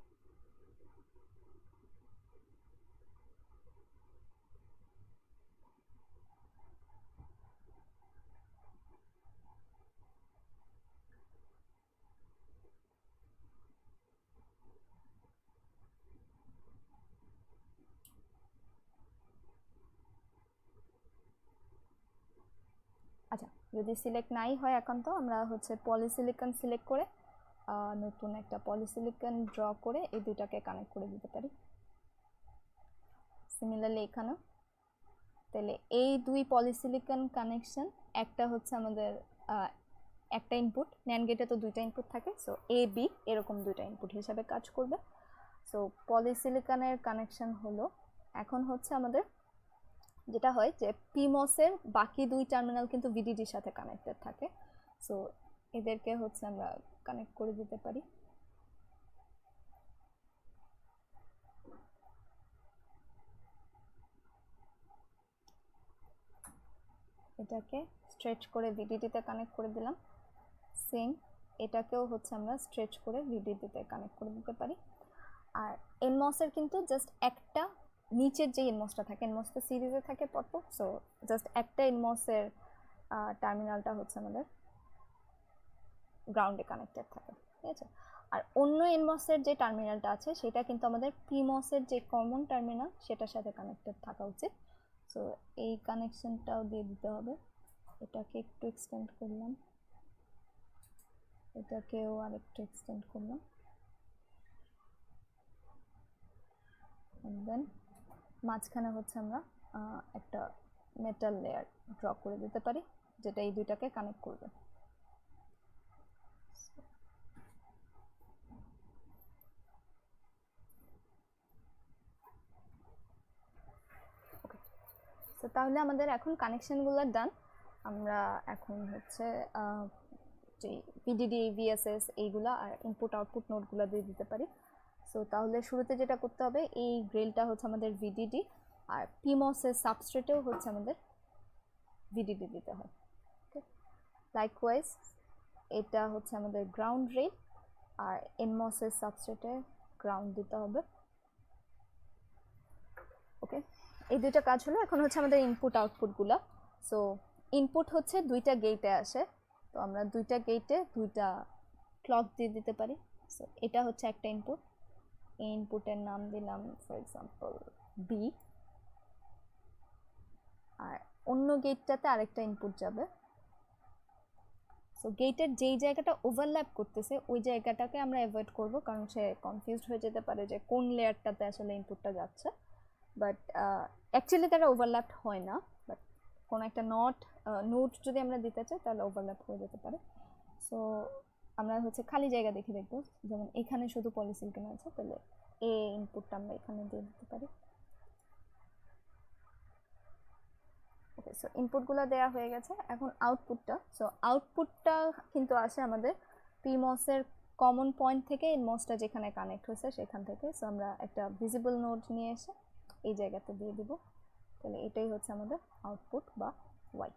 [SPEAKER 1] যদি সিলেক্ট নাই হয় একান্ত আমরা হচ্ছে পলিসিলিকন সিলেক্ট করে নতুন একটা পলিসিলিকন ড্র করে এই দুইটাকে কানেক্ট করে দিতে পারি। সিমিলারলি এখানেও তাহলে এই দুই পলিসিলিকন কানেকশন, একটা হচ্ছে আমাদের একটা ইনপুট, ন্যান্ড গেটে তো দুইটা ইনপুট থাকে, সো এ বি এরকম দুইটা ইনপুট হিসাবে কাজ করবে। সো পলিসিলিকনের কানেকশন হলো, এখন হচ্ছে আমাদের যেটা হয় যে পিমসের বাকি দুই টার্মিনাল কিন্তু ভিডিডির সাথে কানেক্টেড থাকে, সো এদেরকে হচ্ছে আমরা কানেক্ট করে দিতে পারি। এটাকে স্ট্রেচ করে ভিডিডিতে কানেক্ট করে দিলাম। সেম এটাকেও হচ্ছে আমরা স্ট্রেচ করে ভিডিডিতে কানেক্ট করে দিতে পারি। আর এনমসের কিন্তু জাস্ট একটা নিচের যে এনমসটা থাকে, এনমসটা সিরিজে থাকে পরপর, সো জাস্ট একটা এনমসের টার্মিনালটা হচ্ছে আমাদের গ্রাউন্ডে কানেক্টেড থাকে, ঠিক আছে। আর অন্য এনমসের যে টার্মিনালটা আছে সেটা কিন্তু আমাদের পিমসের যে কমন টার্মিনাল সেটার সাথে কানেক্টেড থাকা উচিত। সো এই কানেকশনটাও দিয়ে দিতে হবে। এটাকে একটু এক্সটেন্ড করলাম, এটাকেও আর একটু এক্সটেন্ড করলাম, দেন মাঝখানে হচ্ছে আমরা একটা মেটাল লেয়ার ড্র করে দিতে পারি যেটা এই দুইটাকে কানেক্ট করবে। তো তাহলে আমাদের এখন কানেকশনগুলো ডান। আমরা এখন হচ্ছে যে ভিডিডি, ভিএসএস এইগুলা আর ইনপুট আউটপুট নোটগুলো দিয়ে দিতে পারি। সো তাহলে শুরুতে যেটা করতে হবে, এই গ্রিলটা হচ্ছে আমাদের ভিডিডি, আর পিমসের সাবস্ট্রেটেও হচ্ছে আমাদের ভিডিডি দিতে হয়। ওকে, লাইকওয়াইজ এটা হচ্ছে আমাদের গ্রাউন্ড রেল, আর এনমসের সাবস্ট্রেটে গ্রাউন্ড দিতে হবে। ওকে, এই দুইটা কাজ হলো। এখন হচ্ছে আমাদের ইনপুট আউটপুটগুলো। সো ইনপুট হচ্ছে দুইটা গেটে আসে, তো আমরা দুইটা গেটে দুইটা ক্লক দিয়ে দিতে পারি। সো এটা হচ্ছে একটা ইনপুট, এই ইনপুটের নাম দিলাম ফর এক্সাম্পল বি, আর অন্য গেটটাতে আরেকটা ইনপুট যাবে। সো গেটের যেই জায়গাটা ওভারল্যাপ করতেছে ওই জায়গাটাকে আমরা অ্যাভয়েড করব, কারণ সে কনফিউজড হয়ে যেতে পারে যে কোন লেয়ারটাতে আসলে ইনপুটটা যাচ্ছে। বাট অ্যাকচুয়ালি তারা ওভারল্যাপড হয় না, বাট কোনো একটা নোট যদি আমরা দিতে চাই তাহলে ওভারল্যাপ হয়ে যেতে পারে। সো আমরা হচ্ছে খালি জায়গা দেখে দেখবো, যেমন এখানে শুধু পলিসিলিকন আছে, তাহলে এ ইনপুটটা আমরা এখানে দিয়ে দিতে পারি। ওকে, সো ইনপুটগুলো দেওয়া হয়ে গেছে। এখন আউটপুটটা, সো আউটপুটটা কিন্তু আসে আমাদের পিমসের কমন পয়েন্ট থেকে, এনমসটা যেখানে কানেক্ট হয়েছে সেখান থেকে। সো আমরা একটা ভিজিবল নোড নিয়ে এসে এই জায়গাতে দিয়ে দিব, তাহলে এটাই হচ্ছে আমাদের আউটপুট বা ওয়াই।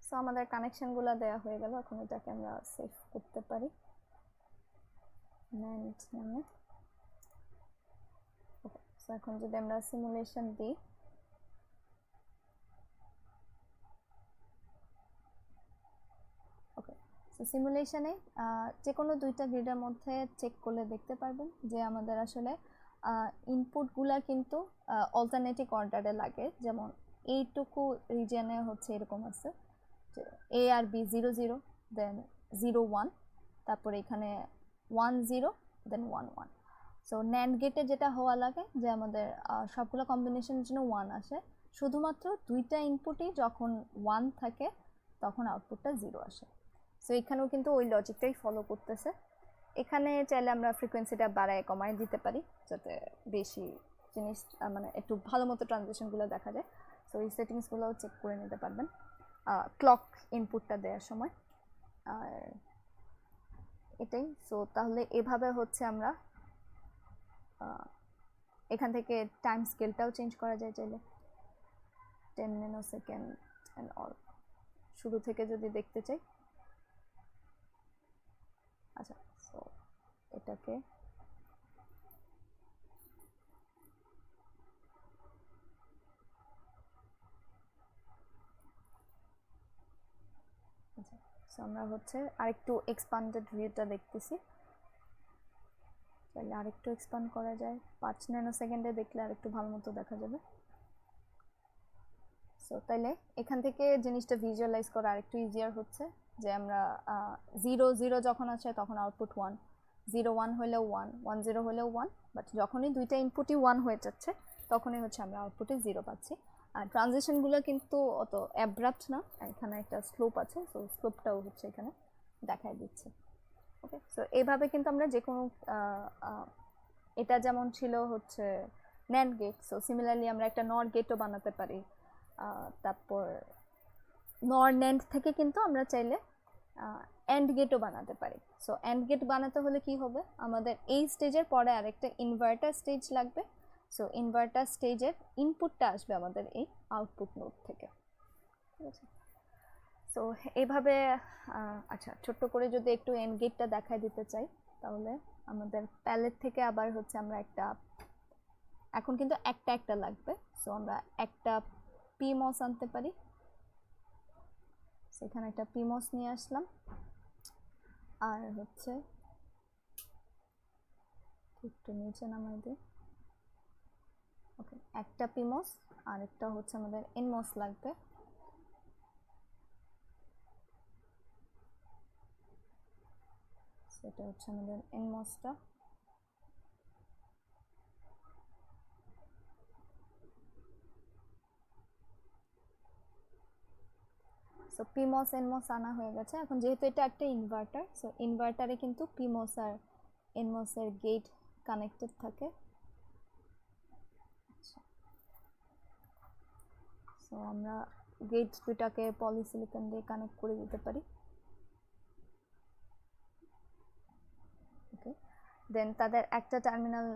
[SPEAKER 1] সো আমাদের কানেকশনগুলো দেওয়া হয়ে গেল। এখন এটাকে আমরা সেভ করতে পারি ন্যান্ড নামে। ওকে, সো এখন যদি আমরা সিমুলেশন দিই, ওকে, সো সিমুলেশনে যে কোনো দুইটা গ্রিডের মধ্যে চেক করলে দেখতে পারবেন যে আমাদের আসলে ইনপুটগুলা কিন্তু অল্টারনেটিভ অর্ডারে লাগে। যেমন এইটুকু রিজনে হচ্ছে এরকম আছে যে এ আর বি 0 0, দেন 0 1, তারপরে এখানে 1 0, দেন 1 1। সো ন্যান্ড গেটে যেটা হওয়া লাগে যে আমাদের সবগুলো কম্বিনেশনের জন্য 1 আসে, শুধুমাত্র দুইটা ইনপুটই যখন 1 থাকে তখন আউটপুটটা 0 আসে। সো এখানেও কিন্তু ওই লজিকটাই ফলো করতেছে। এখানে চাইলে আমরা ফ্রিকোয়েন্সিটা বাড়ায় কমায় দিতে পারি যাতে বেশি জিনিস মানে একটু ভালো মতো ট্রানজিশনগুলো দেখা যায়। সো এই সেটিংসগুলোও চেক করে নিতে পারবেন ক্লক ইনপুটটা দেওয়ার সময়। আর এটাই। সো তাহলে এভাবে হচ্ছে আমরা এখান থেকে টাইম স্কেলটাও চেঞ্জ করা যায় চাইলে, 10 ন্যানোসেকেন্ড অ্যান্ড অল। শুরু থেকে যদি দেখতে চাই, আচ্ছা, সো এটাকে আচ্ছা, সো আমরা হচ্ছে আরেকটু এক্সপান্ডেড ভিউটা দেখতেছি, তাহলে আরেকটু এক্সপান্ড করা যায়। 5 ন্যানোসেকেন্ডে দেখলে আরেকটু ভালো মতো দেখা যাবে। সো তাইলে এখান থেকে জিনিসটা ভিজুয়ালাইজ করা আরেকটু ইজিয়ার হচ্ছে যে আমরা 0 0 যখন আছে তখন আউটপুট 1, 0 1 হলেও 1, 1 0 হলেও 1, বাট যখনই দুইটা ইনপুটই 1 হয়ে যাচ্ছে তখনই হচ্ছে আমরা আউটপুটে 0 পাচ্ছি। আর ট্রানজিশনগুলো কিন্তু অত অ্যাব্রাপ্ট না, এখানে একটা স্লোপ আছে, সো স্লোপটাও হচ্ছে এখানে দেখাই দিচ্ছে। ওকে, সো এইভাবে কিন্তু আমরা যে কোনো এটা যেমন ছিল হচ্ছে ন্যান্ড গেট, সো সিমিলারলি আমরা একটা নর গেটও বানাতে পারি। তারপর নর ন্যান্ড থেকে কিন্তু আমরা চাইলে এন্ড গেটও বানাতে পারি। সো এন্ড গেট বানাতে হলে কি হবে, আমাদের এই স্টেজের পরে আরেকটা ইনভার্টার স্টেজ লাগবে। সো ইনভার্টার স্টেজের ইনপুটটা আসবে আমাদের এই আউটপুট নোড থেকে, ঠিক আছে। সো এইভাবে আচ্ছা, ছোট্ট করে যদি একটু এন্ড গেটটা দেখাই দিতে চাই, তাহলে আমাদের প্যালেট থেকে আবার হচ্ছে আমরা একটা, এখন কিন্তু একটা একটা লাগবে, সো আমরা একটা পিমস আনতে পারি। সেখানে একটা পিমস নিয়ে আসলাম, আর হচ্ছে একটু নিচে নামাই দিই। ওকে, একটা পিমস আর একটা হচ্ছে আমাদের এনমস লাগবে। সেটা হচ্ছে আমাদের এনমসটা। সো পিমস এনমস আনা হয়ে গেছে। এখন যেহেতু এটা একটা ইনভার্টার, সো ইনভার্টারে কিন্তু পিমস আর এনমসের গেট কানেক্টেড থাকে। সো আমরা গেট দুটাকে পলিসিলিকন দিয়ে কানেক্ট করে দিতে পারি। ওকে, দেন তাদের একটা টার্মিনাল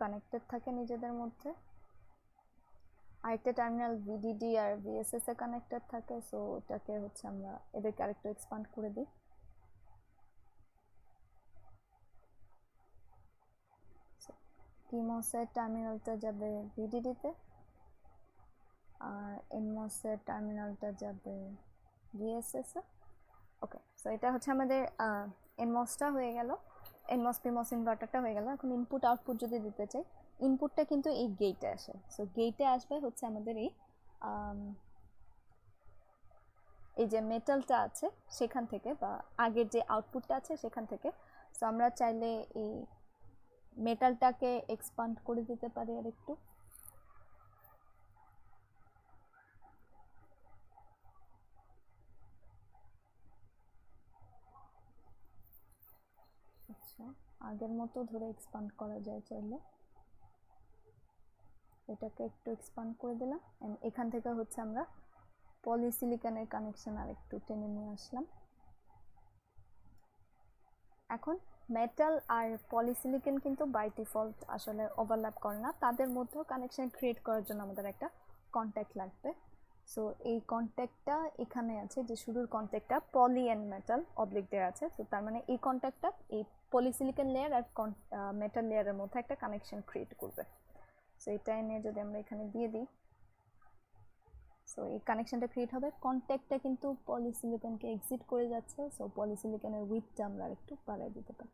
[SPEAKER 1] কানেক্টেড থাকে নিজেদের মধ্যে, আরেকটা টার্মিনাল ভিডিডি আর ভিএসএস এ কানেক্টেড থাকে। সো ওটাকে হচ্ছে আমরা এদেরকে আরেকটু এক্সপান্ড করে দিই। পিমসের টার্মিনালটা যাবে ভিডিডিতে, আর এনমসের টার্মিনালটা যাবে ভিএসএস এ। ওকে, সো এটা হচ্ছে আমাদের এনমসটা হয়ে গেল, এনমস পিমস ইনভার্টারটা হয়ে গেল। এখন ইনপুট আউটপুট যদি দিতে চাই, ইনপুটটা কিন্তু এই গেটে আসে। সো গেটে আসবে হচ্ছে আমাদের এই যে মেটালটা আছে সেখান থেকে, বা আগের যে আউটপুটটা আছে সেখান থেকে। সো আমরা চাইলে এই মেটালটাকে এক্সপান্ড করে দিতে পারি আর একটু। আচ্ছা, আগের মতো ধরে এক্সপান্ড করা যায় চাইলে। এটাকে একটু এক্সপান্ড করে দিলাম, এন্ড এখান থেকে হচ্ছে আমরা পলিসিলিকনের কানেকশন আর একটু টেনে নিয়ে আসলাম। এখন মেটাল আর পলিসিলিকন কিন্তু বাই ডিফল্ট আসলে ওভারল্যাপ করে না, তাদের মধ্যেও কানেকশন ক্রিয়েট করার জন্য আমাদের একটা কন্ট্যাক্ট লাগবে। সো এই কন্ট্যাক্টটা এখানে আছে, যে শুরুর কন্ট্যাক্টটা পলি অ্যান্ড মেটাল অবলিক দেওয়া আছে। তো তার মানে এই কন্ট্যাক্টটা এই পলিসিলিকন লেয়ার আর মেটাল লেয়ারের মধ্যে একটা কানেকশন ক্রিয়েট করবে। সো এটা এনে যদি আমরা এখানে দিয়ে দিই, সো এই কানেকশনটা ক্রিয়েট হবে। কন্ট্যাক্টটা কিন্তু পলিসিলিকনকে এক্সিট করে যাচ্ছে, সো পলিসিলিকনের উইথটা আমরা একটু বাড়াই দিতে পারি।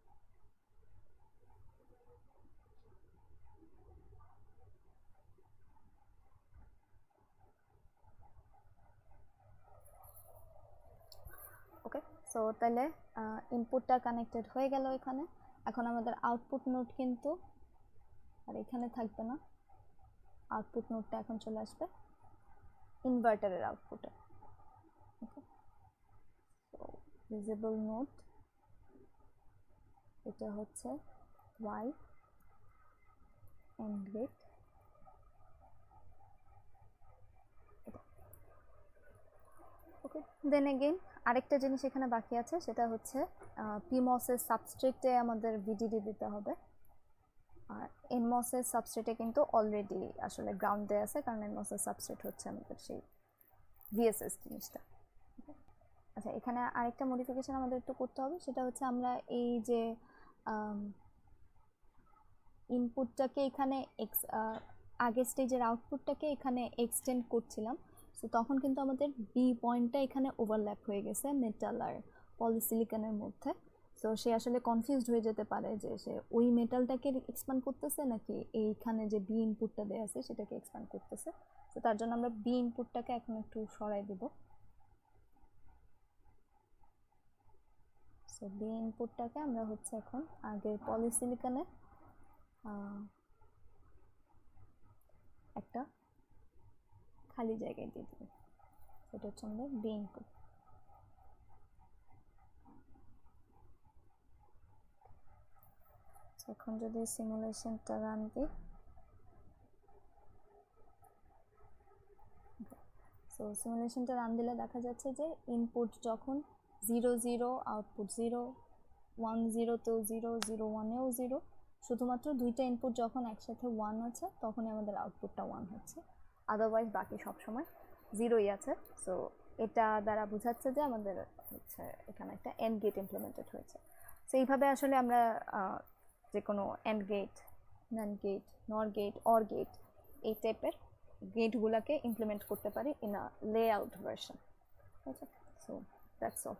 [SPEAKER 1] ওকে, সো তাহলে ইনপুটটা কানেক্টেড হয়ে গেল এখানে। এখন আমাদের আউটপুট নোড কিন্তু আর এখানে থাকবে না, আউটপুট নোডটা এখন চলে আসবে ইনভার্টারের আউটপুটে। ওকে, সো ভিজিবল নোড এটা হচ্ছে Y and gate. Okay, then again আরেকটা জিনিস এখানে বাকি আছে, সেটা হচ্ছে পিমসের সাবস্ট্রেটে আমাদের ভিডিডি দিতে হবে। আর এনমসের সাবস্ট্রেটে কিন্তু অলরেডি আসলে গ্রাউন্ড দেওয়া আছে, কারণ এনমসের সাবস্ট্রেট হচ্ছে আমাদের সেই ভিএসএস জিনিসটা। আচ্ছা, এখানে আরেকটা মডিফিকেশন আমাদের একটু করতে হবে, সেটা হচ্ছে আমরা এই যে ইনপুটটাকে এখানে আগের স্টেজের আউটপুটটাকে এখানে এক্সটেন্ড করছিলাম। সো তখন কিন্তু আমাদের বি পয়েন্টটা এখানে ওভারল্যাপ হয়ে গেছে মেটাল আর পলিসিলিকনের মধ্যে। সো সে আসলে কনফিউজড হয়ে যেতে পারে যে সে ওই মেটালটাকে এক্সপ্যান্ড করতেছে নাকি এইখানে যে বি ইনপুটটা দেওয়া আছে সেটাকে এক্সপ্যান্ড করতেছে। তো তার জন্য আমরা বি ইনপুটটাকে এখন একটু সরাই দিব। সো বি ইনপুটটাকে আমরা হচ্ছে এখন আগের পলিসিলিকনে একটা খালি জায়গায় দিয়ে দিব, সেটা হচ্ছে আমাদের বি ইনপুট। এখন যদি সিমুলেশনটা রান দিই, সো সিমুলেশনটা রান দিলে দেখা যাচ্ছে যে ইনপুট যখন 0 0, আউটপুট 0, 1 0তেও 0, 0 1এও 0, শুধুমাত্র দুইটা ইনপুট যখন একসাথে 1 আছে তখনই আমাদের আউটপুটটা 1 হচ্ছে, আদারওয়াইজ বাকি সব সময় 0ই আছে। সো এটা দ্বারা বোঝাচ্ছে যে আমাদের হচ্ছে এখানে একটা এন্ড গেট ইমপ্লিমেন্টেড হয়েছে। সো এইভাবে আসলে আমরা যে কোনো এন্ড গেট, ন্যান্ড গেট, নর গেট, অর গেট এই টাইপের গেটগুলোকে ইমপ্লিমেন্ট করতে পারি in a layout version. Okay, so that's all.